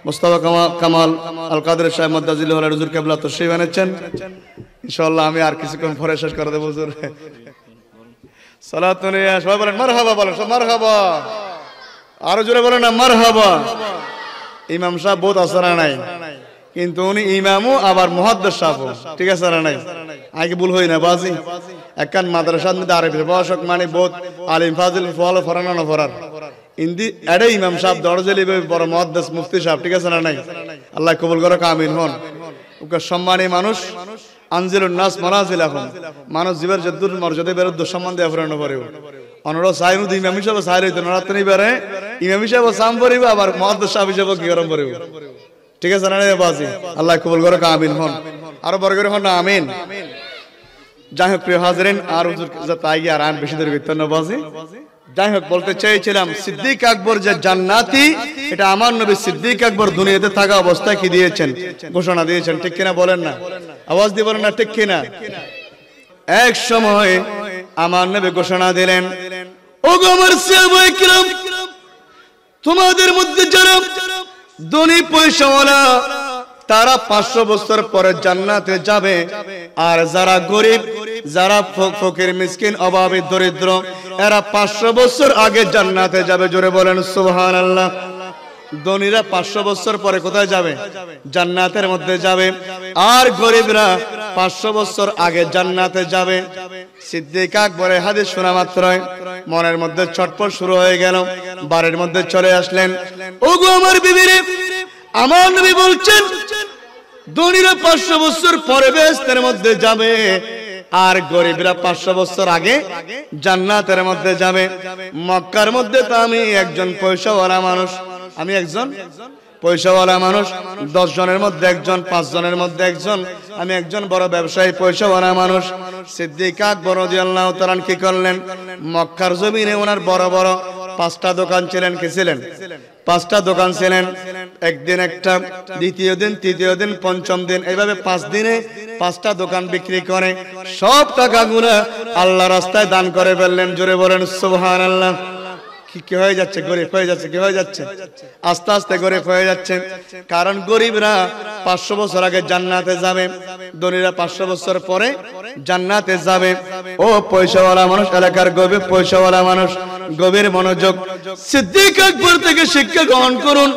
মুস্তাফা কামাল আল কাদের সাহেব মাদ্দাজিল্লাহুল আলী হুজুর কিবলা তশরীফ এনেছেন। ইনশাআল্লাহ আমি আর কিছুক্ষণ পরে শেষ করে দেব হুজুর। সালাতুন ইয়া, সবাই বলেন মারহাবা, বলেন সব মারহাবা। আরো জোরে বলেন না মারহাবা। ইমাম সাহেব বহুত আসরা নাই, কিন্তু উনি ইমামও আবার মুহাদ্দিস সাহেব। ঠিক আছে না নাই? আগে ভুল হই না বাজি। একখান মাদ্রাসার মধ্যে আরবি প্রভাষক মানে বহুত আলিম ফাজিল ফলো ফরানা না ফরার ইন্দি এডে ইমাম সাহেব দরজলি বড় মুহাদ্দিস মুফতি সাহেব। ঠিক আছে না নাই? আল্লাহ কবুল করুক, আমিন হন। ওকে সম্মানী মানুষ আনজিলুন নাস মানাজিলাহুম, মানুষ জীবের যদ্দুর মর্যাদা বিরুদ্ধ সম্মান দেয়া ফরানো পড়েও অনরা সাইনু ইমাম হিসাবে সাইর হইতো না রাতনি বেরে ইমাম হিসাবে সাম পড়িবে, আবার মুহাদ্দিস সাহেব হিসাবে কি গরম পড়িবে। ঠিক আছে না বাজি? আল্লাহ কবুল করুক, আমিন হন। আরো বড় করে হন না আমিন। যাই হোক প্রিয় হাজিরিন, আর হুজুর তাই আর আন বেশি দেরি করতে না বাজি। যাই হোক বলতে চাইছিলাম সিদ্দিক আকবর যে জান্নাতি, এটা আমার নবী সিদ্দিক আকবর দুনিয়াতে থাকা অবস্থায় কি দিয়েছেন? ঘোষণা দিয়েছেন। ঠিক কিনা বলেন না? আওয়াজ দিয়ে বলেন না ঠিক কিনা? এক সময় আমার নবী ঘোষণা দিলেন, ওগো আমার সাহাবায়ে কিরাম, তোমাদের মধ্যে যারা ধনী পয়সাওয়ালা তারা 500 বছর পরে জান্নাতে যাবে, আর যারা গরিব, যারা ফকির মিসকিন অভাবী দরিদ্র, এরা 500 বছর আগে জান্নাতে যাবে। জোরে বলেন সুবহানাল্লাহ। ধনীরা 500 বছর পরে কোথায় যাবে? জান্নাতের মধ্যে যাবে, আর গরিবরা 500 বছর আগে জান্নাতে যাবে। সিদ্দিক আকবরের হাদিস শোনা মাত্রই মনের মধ্যে ছটফট শুরু হয়ে গেল। বাড়ির মধ্যে চলে আসলেন, ওগো আমার বিবিরে, আমার নবী বলছেন ধনীরা 500 বছর পরে বেহেশতের মধ্যে যাবে, আর গরিবরা 500 বছর আগে জান্নাতের মধ্যে যাবে। মক্কার মধ্যে তো আমি একজন পয়সাওয়ালা মানুষ, আমি একজন পয়সাওয়ালা মানুষ, 10 জনের মধ্যে একজন, 5 জনের মধ্যে একজন, আমি একজন বড় ব্যবসায়ী পয়সাওয়ালা মানুষ। সিদ্দিক আকবর রাদিয়াল্লাহু তাআলা কি করলেন, মক্কার জমিনে ওনার বড় বড় 5টা দোকান ছিলেন। কি ছিলেন? 5টা দোকান ছিলেন। একদিন একটা, দ্বিতীয় দিন, তৃতীয় দিন, পঞ্চম দিন, এইভাবে 5 দিনে 5টা দোকান বিক্রি করে সব টাকাগুলো আল্লাহ রাস্তায় দান করে ফেললেন। জোরে বলেন সুবহানাল্লাহ। কি হয়ে যাচ্ছে? গরিব হয়ে যাচ্ছে। কি হয়ে যাচ্ছে? আস্তে আস্তে গরিব হয়ে যাচ্ছে। কারণ গরিবরা 500 বছর আগে জান্নাতে যাবে, ধনীরা 500 বছর পরে জান্নাতে যাবে। ও পয়সাওয়ালা মানুষ, এলাকার গরিব পয়সাওয়ালা মানুষ, গভীর মনোযোগ। সিদ্দিক আকবর থেকে শিক্ষা গ্রহণ করুন।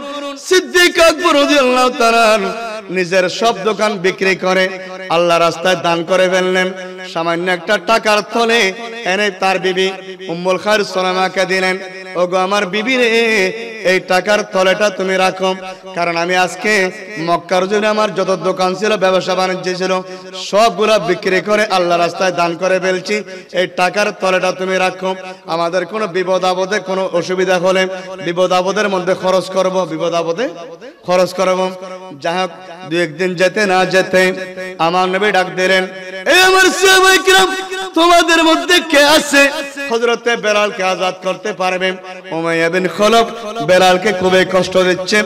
সিদ্দিক আকবর রাদিয়াল্লাহু তাআলা নিজের সব দোকান বিক্রি করে আল্লাহ রাস্তায় দান করে ফেললেন। সামান্য একটা টাকার থলে এনে তার বিবি উম্মুল খায়র সালামাকে দিলেন। ওগো আমার বিবি রে, এই টাকার থলেটা তুমি রাখো, কারণ আমি আজকে মক্কার জন্য আমার যত দোকান ছিল, ব্যবসা বাণিজ্য ছিল, সবগুলা বিক্রি করে আল্লাহ রাস্তায় দান করে ফেলছি। এই টাকার থলেটা তুমি রাখো, আমাদের কোনো বিপদ আপদে কোনো অসুবিধা হলে বিপদ আপদের মধ্যে খরচ করব, বিপদ আপদে খরচ করব। যাই হোক, 2-1 দিন যেতে না যেতে আমার নবী ডাক দিলেন, এই আমার সাহাবায়ে কিরাম, তোমাদের মধ্যে কে আছে হযরতে বেলালকে আজাদ করতে পারবে? উমাইয়া বিন খলফ বেলালকে খুবই কষ্ট দিচ্ছে,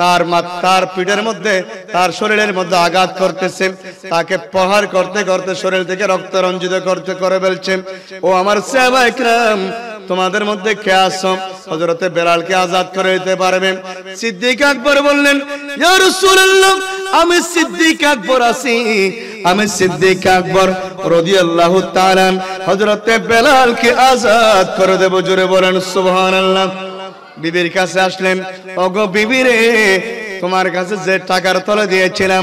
তার পিঠের মধ্যে, তার শরীরের মধ্যে আঘাত করতেছে, তাকে প্রহার করতে করতে শরীর থেকে রক্ত রঞ্জিত করতে করে ফেলছে। ও আমার সাহাবায়ে কিরাম, তোমাদের মধ্যে কে আছো হযরতে বেলালকে আজাদ করে দিতে পারবে? সিদ্দিক আকবর বললেন, ইয়া রাসূলুল্লাহ, আমি সিদ্দিক আকবর আছি, আমি সিদ্দিক আকবর রাদিয়াল্লাহু তাআলা হযরতে বেলালকে আজাদ করে দেব। জোরে বলেন সুবহানাল্লাহ। বিবির কাছে আসলেন, ওগো বিবি রে, তোমার কাছে যে টাকার থলে দিয়েছিলাম,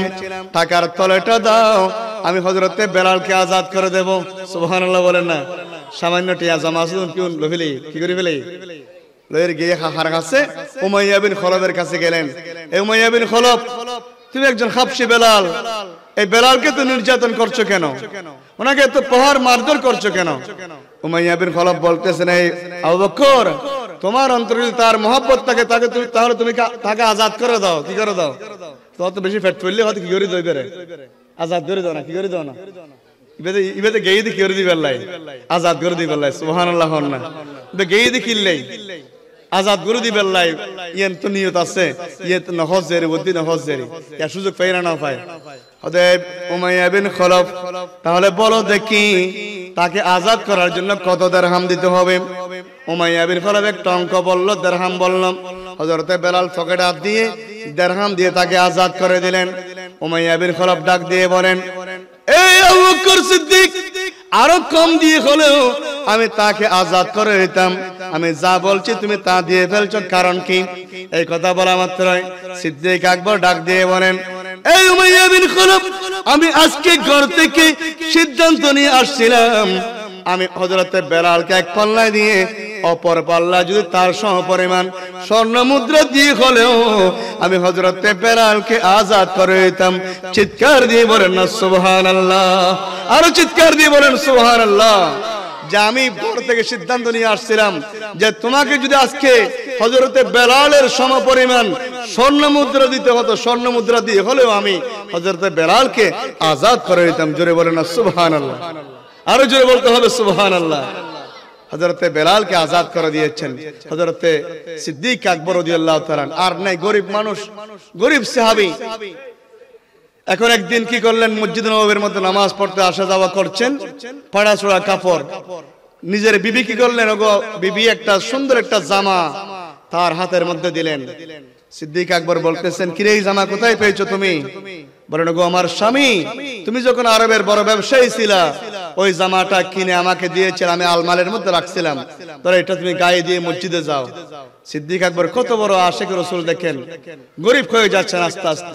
টাকার থলেটা দাও, আমি হযরতে বেলালকে আজাদ করে দেব। সুবহানাল্লাহ বলেন না। সামান্য টিয়া জমা আছে, কি করে ফেলে লয়ের গিয়ে হার কাছে উমাইয়া বিন খলফের কাছে গেলেন। এই উমাইয়া বিন খলফ, তুমি একজন হাবশী বেলাল, এই বেলালকে তো নির্যাতন করছো কেন? ওনাকে তো প্রহার মারধর করছো কেন? উমাইয়া বিন খলফ বলতেছেন, এই আবু বকর, তোমার অন্তরে যদি তার মহব্বত থাকে, তাহলে তুমি তাকে আজাদ করে দাও। কি করে দাও? তত বেশি ফেট পড়লে হয়তো কি করে দইবে, আজাদ করে দাও না। কি করে দাও না? ইবেতে গেই দি কি করে দিবে আল্লাহ, আজাদ করে দিবে আল্লাহ। সুবহানাল্লাহ। না গেই দি কিল্লাই আজাদ করে দিবে আল্লাহ। ইয়েন তো নিয়ত আছে, ইয়ে তো নহজেরি বুদ্ধি নহজেরি, ইয়া সুযোগ পাই না পায়। অতএব উমাইয়া বিন খলফ, তাহলে বলো দেখি, তাকে আজাদ করার জন্য কত দিরহাম দিতে হবে? উমাইয়া বিন খলফ একটা অঙ্ক বলল, দিরহাম বলল। হযরতে বেলাল পকেটে হাত দিয়ে দিরহাম দিয়ে তাকে আজাদ করে দিলেন। উমাইয়া বিন খলফ ডাক দিয়ে বলেন, এই আবু বকর সিদ্দিক, আরো কম দিয়ে হলেও আমি তাকে আজাদ করে দিতাম। আমি যা বলছি তুমি তা দিয়ে ফেলছো, কারণ কি? এই কথা বলা মাত্রই সিদ্দিক আকবর ডাক দিয়ে বলেন, এই উমাইয়া বিন খলফ, আমি আজকে ঘর থেকে সিদ্ধান্ত নিয়ে আসছিলাম, আমি হযরতে বেলালকে এক পাল্লায় দিয়ে অপর পাল্লা যদি তার সমপরিমাণ স্বর্ণ মুদ্রা দিয়ে হলেও আমি হযরতে বেলালকে আজাদ করে দিতাম। চিৎকার দিয়ে বলেন না সুবহানাল্লাহ। আরো চিৎকার দিয়ে বলেন সুবহানাল্লাহ। যে আমি ঘর থেকে সিদ্ধান্ত নিয়ে আসছিলাম যে তোমাকে যদি আজকে হযরতে বেলালের সমপরিমাণ স্বর্ণ মুদ্রা দিতে হতো, স্বর্ণ মুদ্রা দিয়ে হলেও আমি হযরতে বেলালকে আজাদ করে দিতাম। জোরে বলেন না সুবহানাল্লাহ। আরো জোরে বলতে হবে সুবহানাল্লাহ। হযরতে বেলালকে আজাদ করে দিয়েছেন হযরতে সিদ্দিক আকবর রাদিয়াল্লাহু তাআলা। আর নাই গরিব মানুষ, গরিব সাহাবী। এখন একদিন কি করলেন, মসজিদ নববীর মধ্যে নামাজ পড়তে আসা যাওয়া করছেন, পাড়াছোড়া কাপড়। নিজের বিবি কি করলেন, ওগো বিবি একটা সুন্দর একটা জামা তার হাতের মধ্যে দিলেন। সিদ্দিক আকবর বলতেছেন, কিরে এই জামা কোথায় পেয়েছো তুমি? বলেন, ওগো আমার স্বামী, তুমি যখন আরবের বড় ব্যবসায়ী ছিলা, ওই জামাটা কিনে আমাকে দিয়েছিল, আমি আলমারির মধ্যে রাখছিলাম, তোরা এটা তুমি গায়ে দিয়ে মসজিদে যাও। সিদ্দিক আকবর কত বড় আশিক রাসূল, দেখেন গরিব হয়ে যাচ্ছেন আস্তে আস্তে।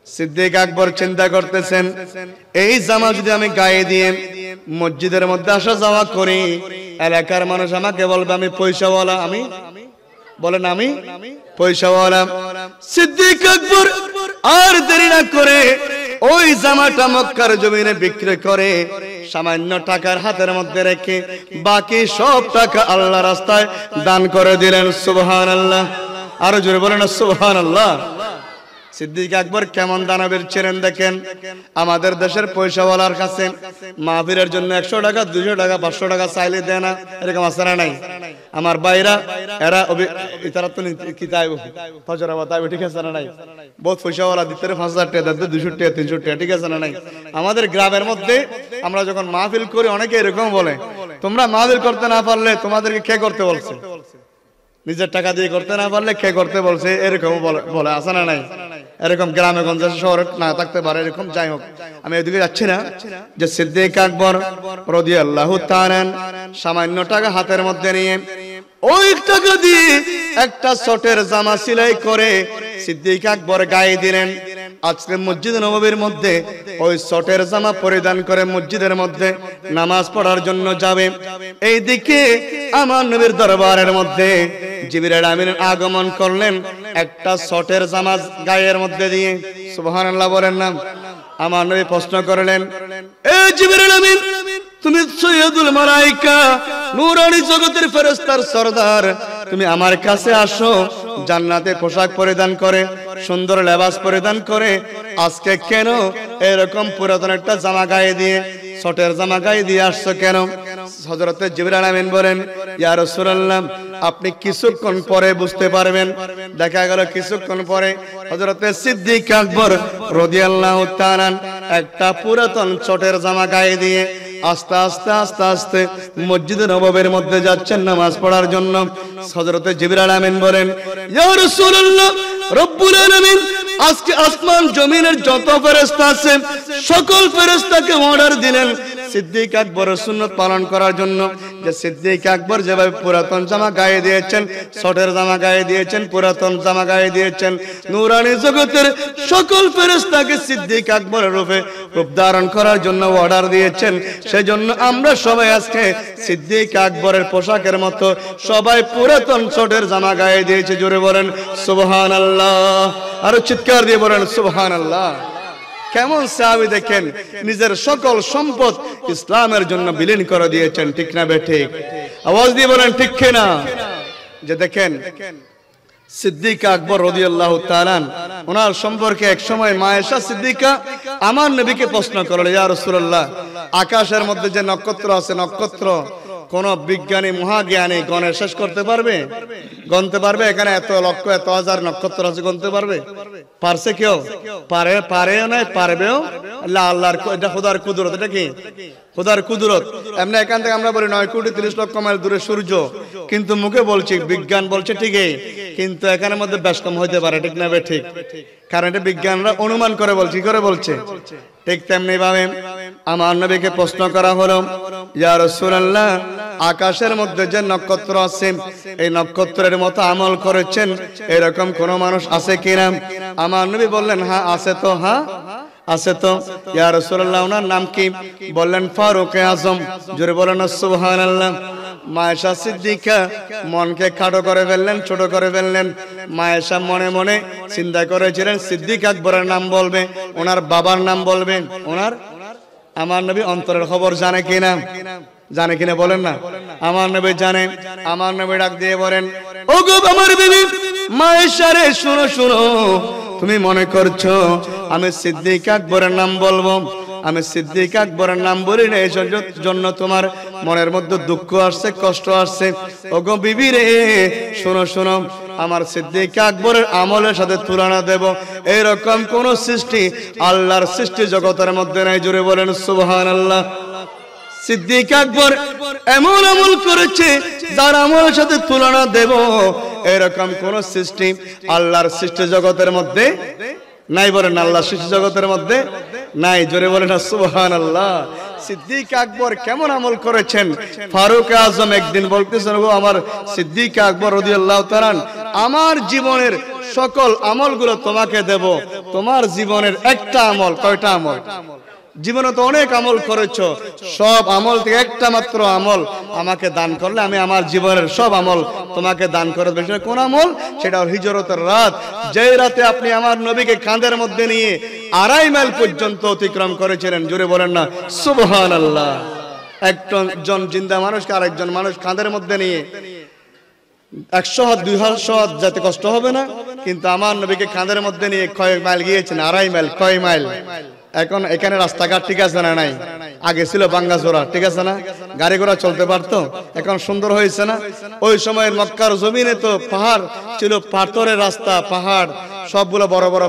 সিদ্দিক আকবর চিন্তা করতেছেন, এই জামা যদি আমি গায়ে দিয়ে মসজিদের মধ্যে আসা যাওয়া করি, এলাকার মানুষ আমাকে বলবে আমি পয়সাওয়ালা। আমি বলেন আমি পয়সাওয়ালা। সিদ্দিক আকবর আর দেরি না করে ওই জামাটা মক্কার জমিনে বিক্রি করে সামান্য টাকার হাতের মধ্যে রেখে বাকি সব টাকা আল্লাহ রাস্তায় দান করে দিলেন। সুবহানাল্লাহ, আরো জোরে বলেন সুবহানাল্লাহ। সিদ্দিক আকবর কেমন দানবীর ছিলেন দেখেন। আমাদের দেশের পয়সাওয়ালার কাছে মাহফিলের জন্য 100 টাকা 200 টাকা 500 টাকা চাইলে দেয় না, এরকম আছে না নাই? আমার ভাইরা এরা ইতারা তো কি চাইব ফজরাবা তাই ঠিক আছে না নাই? বহুত পয়সাওয়ালা দিতে 5000 টাকা দিতে 200 টাকা 300 টাকা ঠিক আছে না নাই? আমাদের গ্রামের মধ্যে আমরা যখন মাহফিল করি অনেকে এরকম বলে, তোমরা মাহফিল করতে না পারলে তোমাদেরকে কে করতে বলছে? নিজের টাকা দিয়ে করতে না পারলে কে করতে বলছে? এরকম বলে আছে না নাই? এরকম গ্রামে গঞ্জে শহরে না থাকতে পারে এরকম। যাই হোক, আমি এদিকে যাচ্ছি না। যে সিদ্দিক আকবর রাদিয়াল্লাহু তাআলা সামান্য টাকা হাতের মধ্যে নিয়ে ওই টাকা দিয়ে একটা শর্টের জামা সেলাই করে সিদ্দিক আকবর গায়ে দিলেন। আজকে মসজিদ নববীর মধ্যে ওই শর্টের জামা পরিধান করে মসজিদের মধ্যে নামাজ পড়ার জন্য যাবে। এইদিকে আমার নবীর দরবারের মধ্যে জিবরিল আমিন আগমন করলেন একটা শর্টের জামা গায়ের মধ্যে দিয়ে। সুবহানাল্লাহ বলেন না? আমার নবী প্রশ্ন করলেন, এ জিবরিল আমিন, তুমি সৈয়দুল মালায়েকা নূরানী জগতের ফেরেশতার সরদার, তুমি আমার কাছে আসো জান্নাতে পোশাক পরিধান করে সুন্দর লেবাস পরিধান করে, আজকে কেন এরকম পুরাতন একটা জামা গায়ে দিয়ে শর্টের জামা গায়ে দিয়ে আসছো কেন? হযরত জিবরিল আমিন বলেন, ইয়া রাসূলুল্লাহ, আপনি কিছুক্ষণ পরে বুঝতে পারবেন। দেখা গেল কিছুক্ষণ পরে হযরত সিদ্দিক আকবর রাদিয়াল্লাহু তাআলা একটা পুরাতন শর্টের জামা গায়ে দিয়ে আস্তে আস্তে আস্তে আস্তে মসজিদে নববীর মধ্যে যাচ্ছেন নামাজ পড়ার জন্য। হযরত জিবরিল আমিন বলেন, ইয়া রাসূলুল্লাহ, রব্বুল আলামিন আজকে আসমান জমিনের যত ফেরেশতা আছে সকল ফেরেশতাকে অর্ডার দিলেন সিদ্দিক আকবরের সুন্নাত পালন করার জন্য। যে সিদ্দিক আকবর যেভাবে পুরাতন জামা গায়ে দিয়েছেন, শর্টের জামা গায়ে দিয়েছেন, পুরাতন জামা গায়ে দিয়েছেন, নূরানী জগতের সকল ফেরেশতাকে সিদ্দিক আকবরের রূপে রূপ ধারণ করার জন্য অর্ডার দিয়েছেন। সেজন্য আমরা সবাই আজকে সিদ্দিক আকবরের পোশাকের মতো সবাই পুরাতন শর্টের জামা গায়ে দিয়েছে। জোরে বলেন সুবহানাল্লাহ, আরো চিৎকার দিয়ে বলেন সুবহানাল্লাহ। কেমন সাহাবী দেখেন, নিজের সকল সম্পদ ইসলামের জন্য বিলীন করে দিয়েছেন। ঠিক না বেঠিক? আওয়াজ দিয়ে বলেন ঠিক কিনা? যে দেখেন সিদ্দিক আকবর রাদিয়াল্লাহু তাআলা ওনার সম্পর্কে এক সময় মা আয়েশা সিদ্দিকা আমার নবীকে প্রশ্ন করলেন, ইয়া রাসূলুল্লাহ, আকাশের মধ্যে যে নক্ষত্র আছে, নক্ষত্র কোন বিজ্ঞানী মহাজ্ঞানী গণে শেষ করতে পারবে? গণতে পারবে? এখানে এত লক্ষ এত হাজার নক্ষত্র আছে, গণতে পারবে? পারছে কেউ? পারেও নাই, পারবেও। আল্লাহর এটা খোদার কুদরত। এটা কি? খোদার কুদরত। এমনি এখান থেকে আমরা বলি 9 কোটি 30 লক্ষ মাইল দূরে সূর্য, কিন্তু মুখে বলছি বিজ্ঞান বলছে ঠিকই, কিন্তু এখানের মধ্যে বেশ কম হইতে পারে। ঠিক না বে ঠিক? কারণ এটা বিজ্ঞানরা অনুমান করে বলছে। কি করে বলছে? ঠিক তেমনি ভাবে আমার নবীকে প্রশ্ন করা হলো, ইয়া রাসূলুল্লাহ, আকাশের মধ্যে যে নক্ষত্র আছে এই নক্ষত্রের মতো আমল করেছেন এরকম কোন মানুষ আছে কিনা? আমার নবী বললেন, হ্যাঁ আছে তো, হ্যাঁ আছে তো। ইয়া রাসূলুল্লাহ, ওনার নাম কি? বললেন ফারুক আজম। জোরে বলেন সুবহানাল্লাহ। মা আয়েশা সিদ্দিকা মনকে খাটো করে ফেললেন, ছোট করে ফেললেন। মা আয়েশা মনে মনে চিন্তা করেছিলেন সিদ্দিক আকবরের নাম বলবে, ওনার বাবার নাম বলবে। ওনার আমার নবী অন্তরের খবর জানে কিনা? জানে কিনা বলেন না? আমার নবী জানে। আমার নবী ডাক দিয়ে বলেন, ওগো আমার বিবি মা আয়েশা রে, শুনো শুনো, তুমি মনে করছো আমি সিদ্দিক আকবরের নাম বলবো? আমি সিদ্দিক আকবরের নাম বলি না, এই জন্য তোমার মনের মধ্যে দুঃখ আসছে, কষ্ট আসছে। ওগো বিবি রে, শোনো শোনো, আমার সিদ্দিক আকবরের আমলের সাথে তুলনা দেব এরকম কোন সৃষ্টি আল্লাহর সৃষ্টি জগতের মধ্যে নাই। জোরে বলেন সুবহানাল্লাহ। সিদ্দিক আকবর এমন আমল করেছে যার আমলের সাথে তুলনা দেব এরকম কোন সৃষ্টি আল্লাহর সৃষ্টি জগতের মধ্যে নাই। বলেন আল্লাহর সৃষ্টি জগতের মধ্যে নাই। জোরে বলেন সুবহানাল্লাহ। সিদ্দিক আকবর কেমন আমল করেছেন? ফারুক আজম একদিন বলতেছেন, গো আমার সিদ্দিক আকবর রাদিয়াল্লাহু তাআলা, আমার জীবনের সকল আমলগুলো তোমাকে দেব, তোমার জীবনের একটা আমল। কয়টা আমল? জীবনে তো অনেক আমল করেছো, সব আমল থেকে একটা মাত্র আমল আমাকে দান করলে আমি আমার জীবনের সব আমল তোমাকে দান করে দেব। সেটা কোন আমল? সেটা হিজরতের রাত, যেই রাতে আপনি আমার নবীকে কাঁধের মধ্যে নিয়ে 2.5 মাইল পর্যন্ত অতিক্রম করেছিলেন। জোরে বলেন না সুবহানাল্লাহ। একজন জিন্দা মানুষকে আরেকজন মানুষ কাঁধের মধ্যে নিয়ে 100 হাত 200 হাত যেতে কষ্ট হবে না, কিন্তু আমার নবীকে কাঁধের মধ্যে নিয়ে কয় মাইল গিয়েছেন? 2.5 মাইল। কয় মাইল? এখন এখানে রাস্তাঘাট ঠিক আছে না? নাই। আগে ছিল ভাঙ্গাচোরা, ঠিক আছে না? গাড়ি ঘোড়া চলতে পারতো, এখন সুন্দর হয়েছে না? ওই সময়ের মক্কার জমিনে তো পাহাড় ছিল, পাথরের রাস্তা, পাহাড় সবগুলো বড় বড়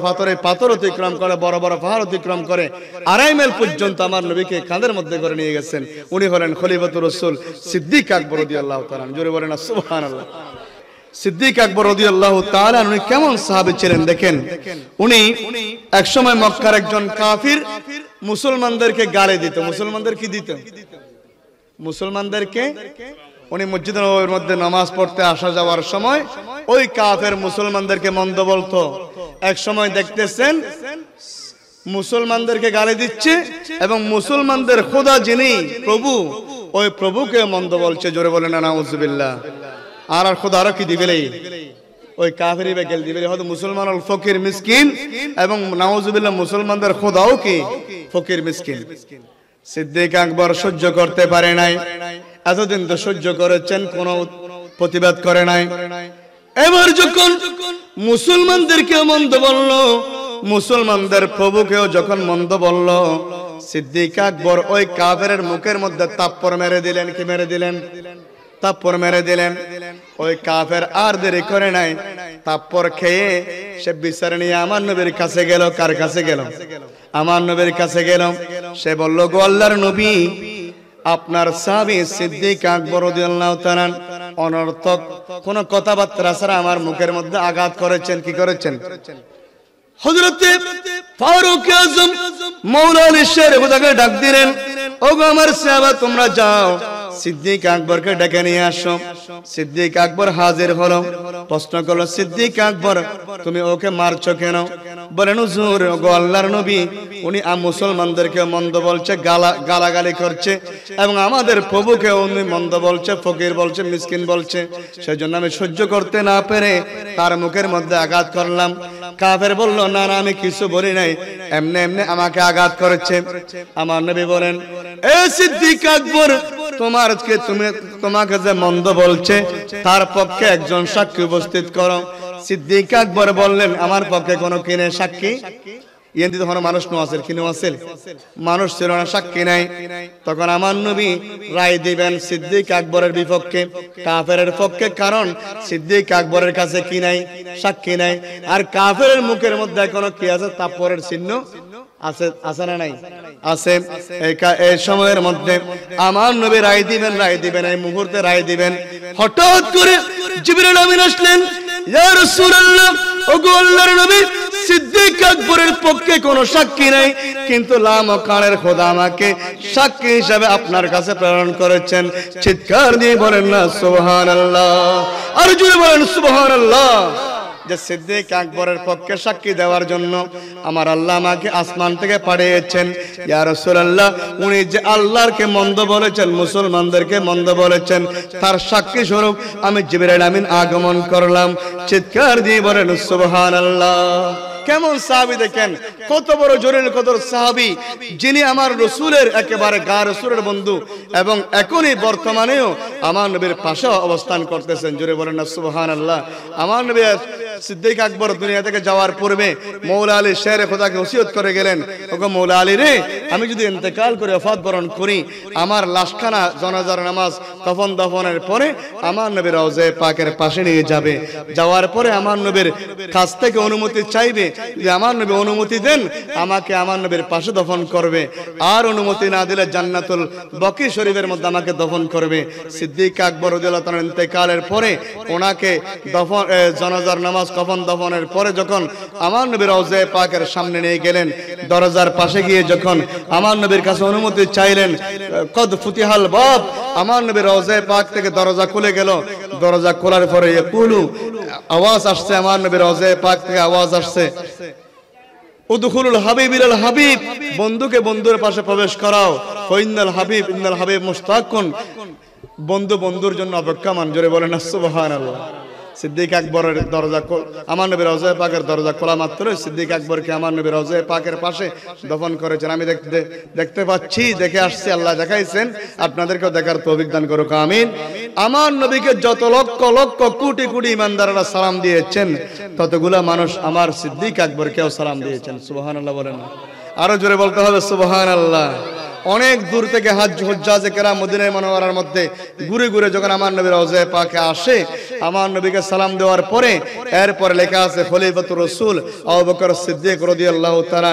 পাথর অতিক্রম করে, বড় বড় পাহাড় অতিক্রম করে 2.5 মাইল পর্যন্ত আমার নবীকে কাঁধের মধ্যে করে নিয়ে গেছেন। উনি হলেন খলিফাতুর রাসূল সিদ্দিক আকবর রাদিয়াল্লাহু তাআলা। জোরে বলেন না সুবহানাল্লাহ। সিদ্দিক আকবর রাদিয়াল্লাহু তাআলা উনি কেমন সাহাবী ছিলেন দেখেন। উনি একসময় মক্কার একজন কাফির মুসলমানদেরকে গালি দিত। মুসলমানদের কি দিত? মুসলমানদেরকে উনি মসজিদের নববীর মধ্যে নামাজ পড়তে আসা যাওয়ার সময় ওই কাফের মুসলমানদেরকে মন্দ বলতো। এক সময় দেখতেছেন মুসলমানদেরকে গালি দিচ্ছে এবং মুসলমানদের খোদা যিনি প্রভু, ওই প্রভুকে মন্দ বলছে। জোরে বলেন না নাউজুবিল্লাহ। আর খোদা আরো কি দিবেলেই ওই কাফেরই বেকেল দিবেলে, হয়তো মুসলমান হল ফকির মিসকিন এবং নাউজুবিল্লাহ মুসলমানদের খোদাও কি ফকির মিসকিন। সিদ্দিক আকবর সহ্য করতে পারে নাই, এতদিন তো সহ্য করেছেন, কোনো প্রতিবাদ করে নাই। এবার যখন মুসলমানদেরকেও মন্দ বলল, মুসলমানদের প্রভুকেও যখন মন্দ বলল, সিদ্দিক আকবর ওই কাফেরের মুখের মধ্যে তাপ্পর মেরে দিলেন। কি মেরে দিলেন? তাপ্পর মেরে দিলেন। ওই কাফের আর দেরি করে নাই, তাপ্পর খেয়ে সে বিচার নিয়ে আমার নবীর কাছে গেল। কার কাছে গেল? আমার নবীর কাছে গেল। সে বলল, গো আল্লাহর নবী, আপনার সাহাবী সিদ্দিক আকবর রাদিয়াল্লাহু তাআলা অনর্থক কোন কথাবার্তা ছাড়া আমার মুখের মধ্যে আঘাত করেছেন। কি করেছেন? হযরত ফারুক আযম মাওলা আলী শের খুদাকে ডাক দিলেন, ওগো আমার সাহাবা তোমরা যাও সিদ্দিক আকবরকে ডেকে নিয়ে আসো। সিদ্দিক আকবর হাজির হলো। প্রশ্ন করলো, সিদ্দিক আকবর তুমি ওকে মারছো কেন? বলেন, হুজুর গো আল্লাহর নবী, উনি মুসলমানদেরকে মন্দ বলছে, গালাগালি করছে এবং আমাদের প্রভুকে উনি মন্দ বলছে, ফকির বলছে, মিসকিন বলছে। সেজন্য আমি সহ্য করতে না পেরে তার মুখের মধ্যে আঘাত করলাম। কাফের বলল, না না আমি কিছু বলি নাই, এমনি এমনি আমাকে আঘাত করেছে। আমার নবী বলেন, এ সিদ্দিক আকবর, তোমাকে যে মন্দ বলছে তার পক্ষে একজন সাক্ষী উপস্থিত করো। সিদ্দিক আকবর বললেন, আমার পক্ষে কোনো কিনে সাক্ষী তখন মানুষ নোয়াছিল, কি নোয়াছিল? মানুষ ছিল না, সাক্ষী নাই। তখন আমার নবী রায় দিবেন সিদ্দিক আকবরের বিপক্ষে, কাফেরের পক্ষে, কারণ সিদ্দিক আকবরের কাছে কি নাই? সাক্ষী নাই। আর কাফেরের মুখের মধ্যে এখনো কি আছে? তাপ্পরের চিহ্ন আছে। আছে না নাই? আছে। এই সময়ের মধ্যে আমার নবী রায় দিবেন, এই মুহূর্তে রায় দিবেন। হঠাৎ করে জিবরিল আমিন আসলেন, ইয়া রাসূলুল্লাহ, ওগো আল্লাহর নবী, সিদ্দিক আকবরের পক্ষে কোনো সাক্ষী নাই, কিন্তু লামকানের খোদা আমাকে সাক্ষী হিসাবে আপনার কাছে প্রেরণ করেছেন। চিৎকার দিয়ে বলেন না সুবহানাল্লাহ। আর জোরে বলেন সুবহানাল্লাহ। যে সিদ্দিক আকবরের পক্ষে সাক্ষী দেওয়ার জন্য আমার আল্লাহ আমাকে আসমান থেকে পাঠিয়েছেন। ইয়া রাসূলুল্লাহ, উনি যে আল্লাহরকে মন্দ বলেছেন, মুসলমানদেরকে মন্দ বলেছেন, তার সাক্ষী স্বরূপ আমি জিবরাইল আমিন আগমন করলাম। চিৎকার দিয়ে বলেন সুবহানাল্লাহ। কেমন সাহাবী দেখেন, কত বড় জলিল কদর সাহাবী, যিনি আমার রাসূলের একেবারে গা রাসূলের বন্ধু এবং এখনই বর্তমানেও আমার নবীর পাশে অবস্থান করতেছেন। জোরে বলেন না সুবহানাল্লাহ। আমার নবী সিদ্দিক আকবর দুনিয়া থেকে যাওয়ার পূর্বে মৌলা আলী শের খোদাকে ওসিয়ত করে গেলেন, ওগো মৌলা আলী রে, আমি যদি ইন্তেকাল করে ওফাত বরণ করি, আমার লাশখানা জানাজার নামাজ কফন দফনের পরে আমার নবীর রওজা পাকের পাশে নিয়ে যাবে। যাওয়ার পরে আমার নবীর কাছ থেকে অনুমতি চাইবে, যে আমার নবী অনুমতি দেন আমাকে আমার নবীর পাশে দফন করবে, আর অনুমতি না দিলে জান্নাতুল বকি শরীফের মধ্যে আমাকে দফন করবে। সিদ্দিক আকবর রাদিয়াল্লাহু তাআলা ইন্তেকালের পরে ওনাকে দফন জানাজার নামাজ কফন দফনের পরে যখন আমার নবীর রওজা পাকের সামনে নিয়ে গেলেন, দরজার পাশে গিয়ে যখন আমার নবীর কাছে অনুমতি চাইলেন, কদ ফুতিহাল বাব, আমার নবীর রওজা পাক থেকে দরজা খুলে গেল। দরজা খোলার পরে ইয়াকুলু, আওয়াজ আসছে, আমার নবীর রওজা পাক থেকে আওয়াজ আসছে, উদখুলুল হাবিব ইলাল হাবিব, বন্ধুকে বন্ধুর পাশে প্রবেশ করাও। ইন্নাল হাবিব মুশতাকুন, বন্ধু বন্ধুর জন্য অপেক্ষামান। জোরে বলেন না সুবহানাল্লাহ। সিদ্দিক আকবরের দরজা, আমার নবী রওজা পাকের দরজা খোলা মাত্র সিদ্দিক আকবরকে আমার নবী রওজা পাকের পাশে দফন করেছেন। আমি দেখতে পাচ্ছি, দেখে আসছি, আল্লাহ দেখাইছেন, আপনাদেরকেও দেখার তৌফিক দান করুক, আমিন। আমার নবীকে যত লক্ষ লক্ষ কোটি কোটি ইমানদাররা সালাম দিয়েছেন, ততগুলা মানুষ আমার সিদ্দিক আকবরকেও সালাম দিয়েছেন। সুবহানাল্লাহ বলেন, আরো জোরে বলতে হবে সুবহানাল্লাহ। অনেক দূর থেকে হুজ্জাজে কেরাম মদিনা মুনাওয়ারার মধ্যে ঘুরে ঘুরে যখন আমার নবী রওজা পাকে আসে, আমার নবীকে সালাম দেওয়ার পরে এরপরে লেখা আছে খলিফাতুর রাসূল আবু বকর সিদ্দিক রাদিয়াল্লাহু তাআলা,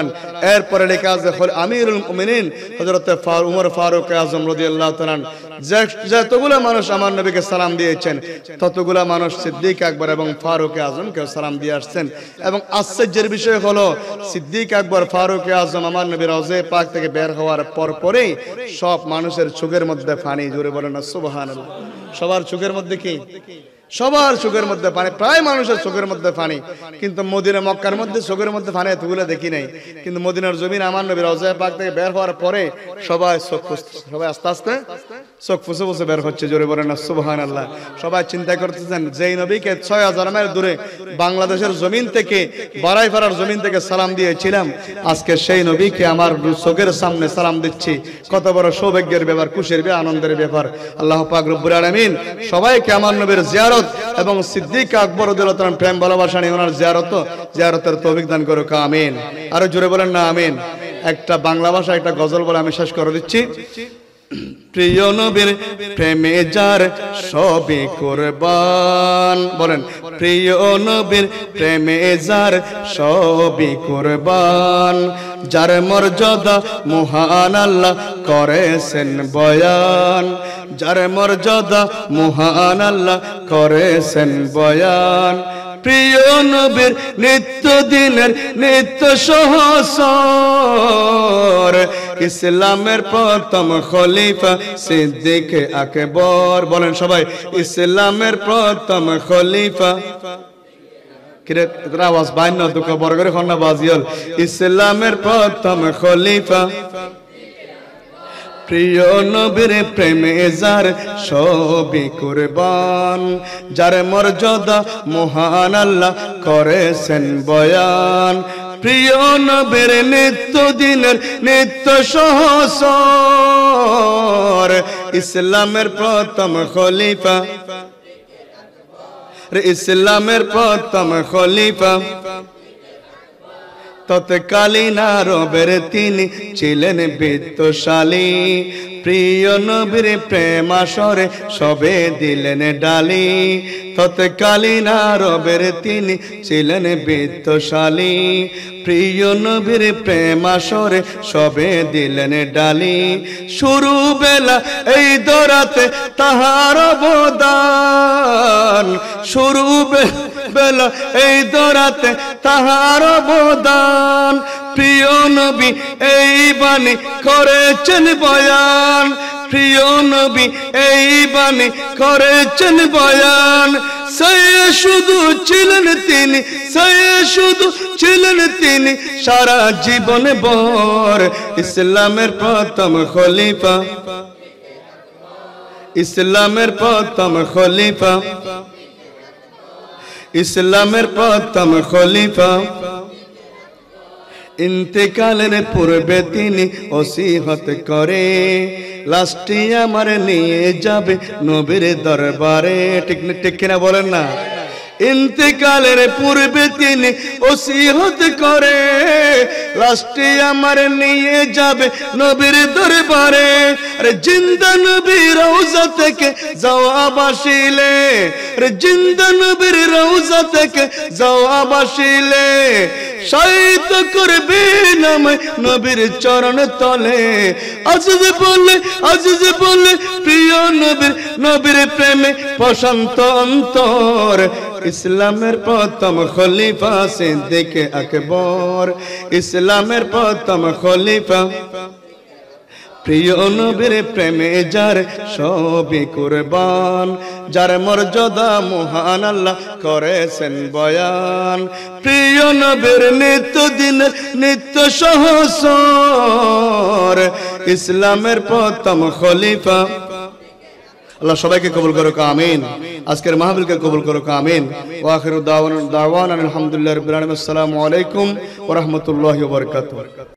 এরপরে লেখা আছে আমিরুল মুমিনিন হযরত উমর ফারুক আযম রাদিয়াল্লাহু তাআলা। যতগুলো মানুষ আমার নবীকে সালাম দিয়েছেন, ততগুলো মানুষ সিদ্দিক আকবর এবং ফারুক আযমকে সালাম দিয়ে আসছেন। এবং আশ্চর্যের বিষয় হলো, সিদ্দিক আকবর, ফারুক আযম আমার নবী রওজা পাক থেকে বের হওয়ার পরেই সব মানুষের চোখের মধ্যে পানি। জোরে বলেন না সুবহানাল্লাহ। সবার চোখের মধ্যে কি? সবার চোখের মধ্যে পানি, প্রায় মানুষের চোখের মধ্যে পানি। কিন্তু মদিনা মক্কার মধ্যে চোখের মধ্যে পানি এতগুলো দেখি নাই। কিন্তু মদিনার জমিন আমার নবী রওজা পাক থেকে বের হওয়ার পরে সবাই আস্তে আস্তে চোখ ফুসে ফুসে বের হচ্ছে। জোরে বলেন না সুবহানাল্লাহ। সবাই চিন্তা করতেছেন, যেই নবীকে 6000 মাইল দূরে বাংলাদেশের জমিন থেকে, বারাইপাড়ার জমিন থেকে সালাম দিয়েছিলাম, আজকে সেই নবীকে আমার চোখের সামনে সালাম দিচ্ছি। কত বড় সৌভাগ্যের ব্যাপার, খুশির ব্যাপার, আনন্দের ব্যাপার। আল্লাহ পাক রব্বুল আলামিন সবাইকে আমার নবীর জিয়ারত এবং সিদ্দিক আকবর রাদিয়াল্লাহু তাআলা প্রেম ভালোবাসা নিয়ে ওনার জিয়ারতের তৌফিক দান করুক, আমিন। আরো জোরে বলেন না আমিন। একটা বাংলা ভাষা একটা গজল বলে আমি শেষ করে দিচ্ছি। প্রিয় নবীর প্রেমে যার সবে কুরবান, বলেন প্রিয় নবীর প্রেমে যার সবে কুরবান, যার মর্যাদা মহান আল্লাহ করেছেন বয়ান, যার মর্যাদা মহান আল্লাহ করেছেন বয়ান। প্রিয় নবীর নিত্য দিনের নিত্য সহচর, ইসলামের প্রথম খলিফা সিদ্দিক আকবর। বলেন সবাই, ইসলামের প্রথম খলিফা। আওয়াজ বাইন দুঃখ বড় করে খন্না বাজিয়ল। ইসলামের প্রথম খলিফা, প্রিয় নবীর প্রেমে যার সবে কুরবান, যার মর্যাদা মহান আল্লাহ করেছেন বয়ান। প্রিয় নবীর নিত্য দিনের নিত্য সহচর, ইসলামের প্রথম খলিফা, ইসলামের প্রথম খলিফা। তৎকালীন আরবের তিনি ছিলেন বিত্তশালী, প্রিয় নবীর প্রেম আসরে সবে দিলেন ডালি। তৎকালীন আরবের তিনি ছিলেন বিত্তশালী, প্রিয় নবীর প্রেম আসরে সবে দিলেন ডালি। শুরু বেলা এই দরাতে তাহার অবদান, শুরু বেলা এই দরাতে তাহার অবদান। প্রিয় নবী এই বাণী করেছেন বয়ান, প্রিয় নবী এই বাণী করেছেন বয়ান। সে শুধু ছিলেন তিনি, সে শুধু ছিলেন তিনি সারা জীবন ভর। ইসলামের প্রথম খলিফা, ইসলামের প্রথম খলিফা, ইসলামের প্রথম খলিফা। ইন্তেকালের পূর্বে তিনি ওসিয়ত করে, লাস্টে আমার নিয়ে যাবে নবীর দরবারে। ঠিক কিনা বলেন না? ইন্তেকালের পূর্বে তিনি ওসিয়ত করে, লাস্টে আমার নিয়ে যাবে নবীর দরবারে। আরে জিন্দা নবীর রওজা থেকে জওয়াব আসিলে, আরে জিন্দা নবীর রওজা থেকে জওয়াব আসিলে, শাহিদ করবে নামে নবীর চরণ তলে। আজিজ বলে প্রিয় নবীর প্রেমে প্রশান্ত অন্তর। ইসলামের প্রথম খলিফা সিদ্দিক আকবর, ইসলামের প্রথম খলিফা, প্রিয় নবীর প্রেমে যার সবই কুরবান, যার মর্যাদা মহান আল্লাহ করেছেন বয়ান। প্রিয় নবীর নিত্যদিন নিত্য সহচর, ইসলামের প্রথম খলিফা। আল্লাহ সবাইকে কবুল করুক, আমিন। আজকের মাহফিলকে কবুল করুক, আমিন। ওয়া আখিরু দাওয়ানা আলহামদুলিল্লাহি রাব্বিল আলামিন। আসসালামু আলাইকুম ওয়া রাহমাতুল্লাহি ওয়া বারাকাতুহু।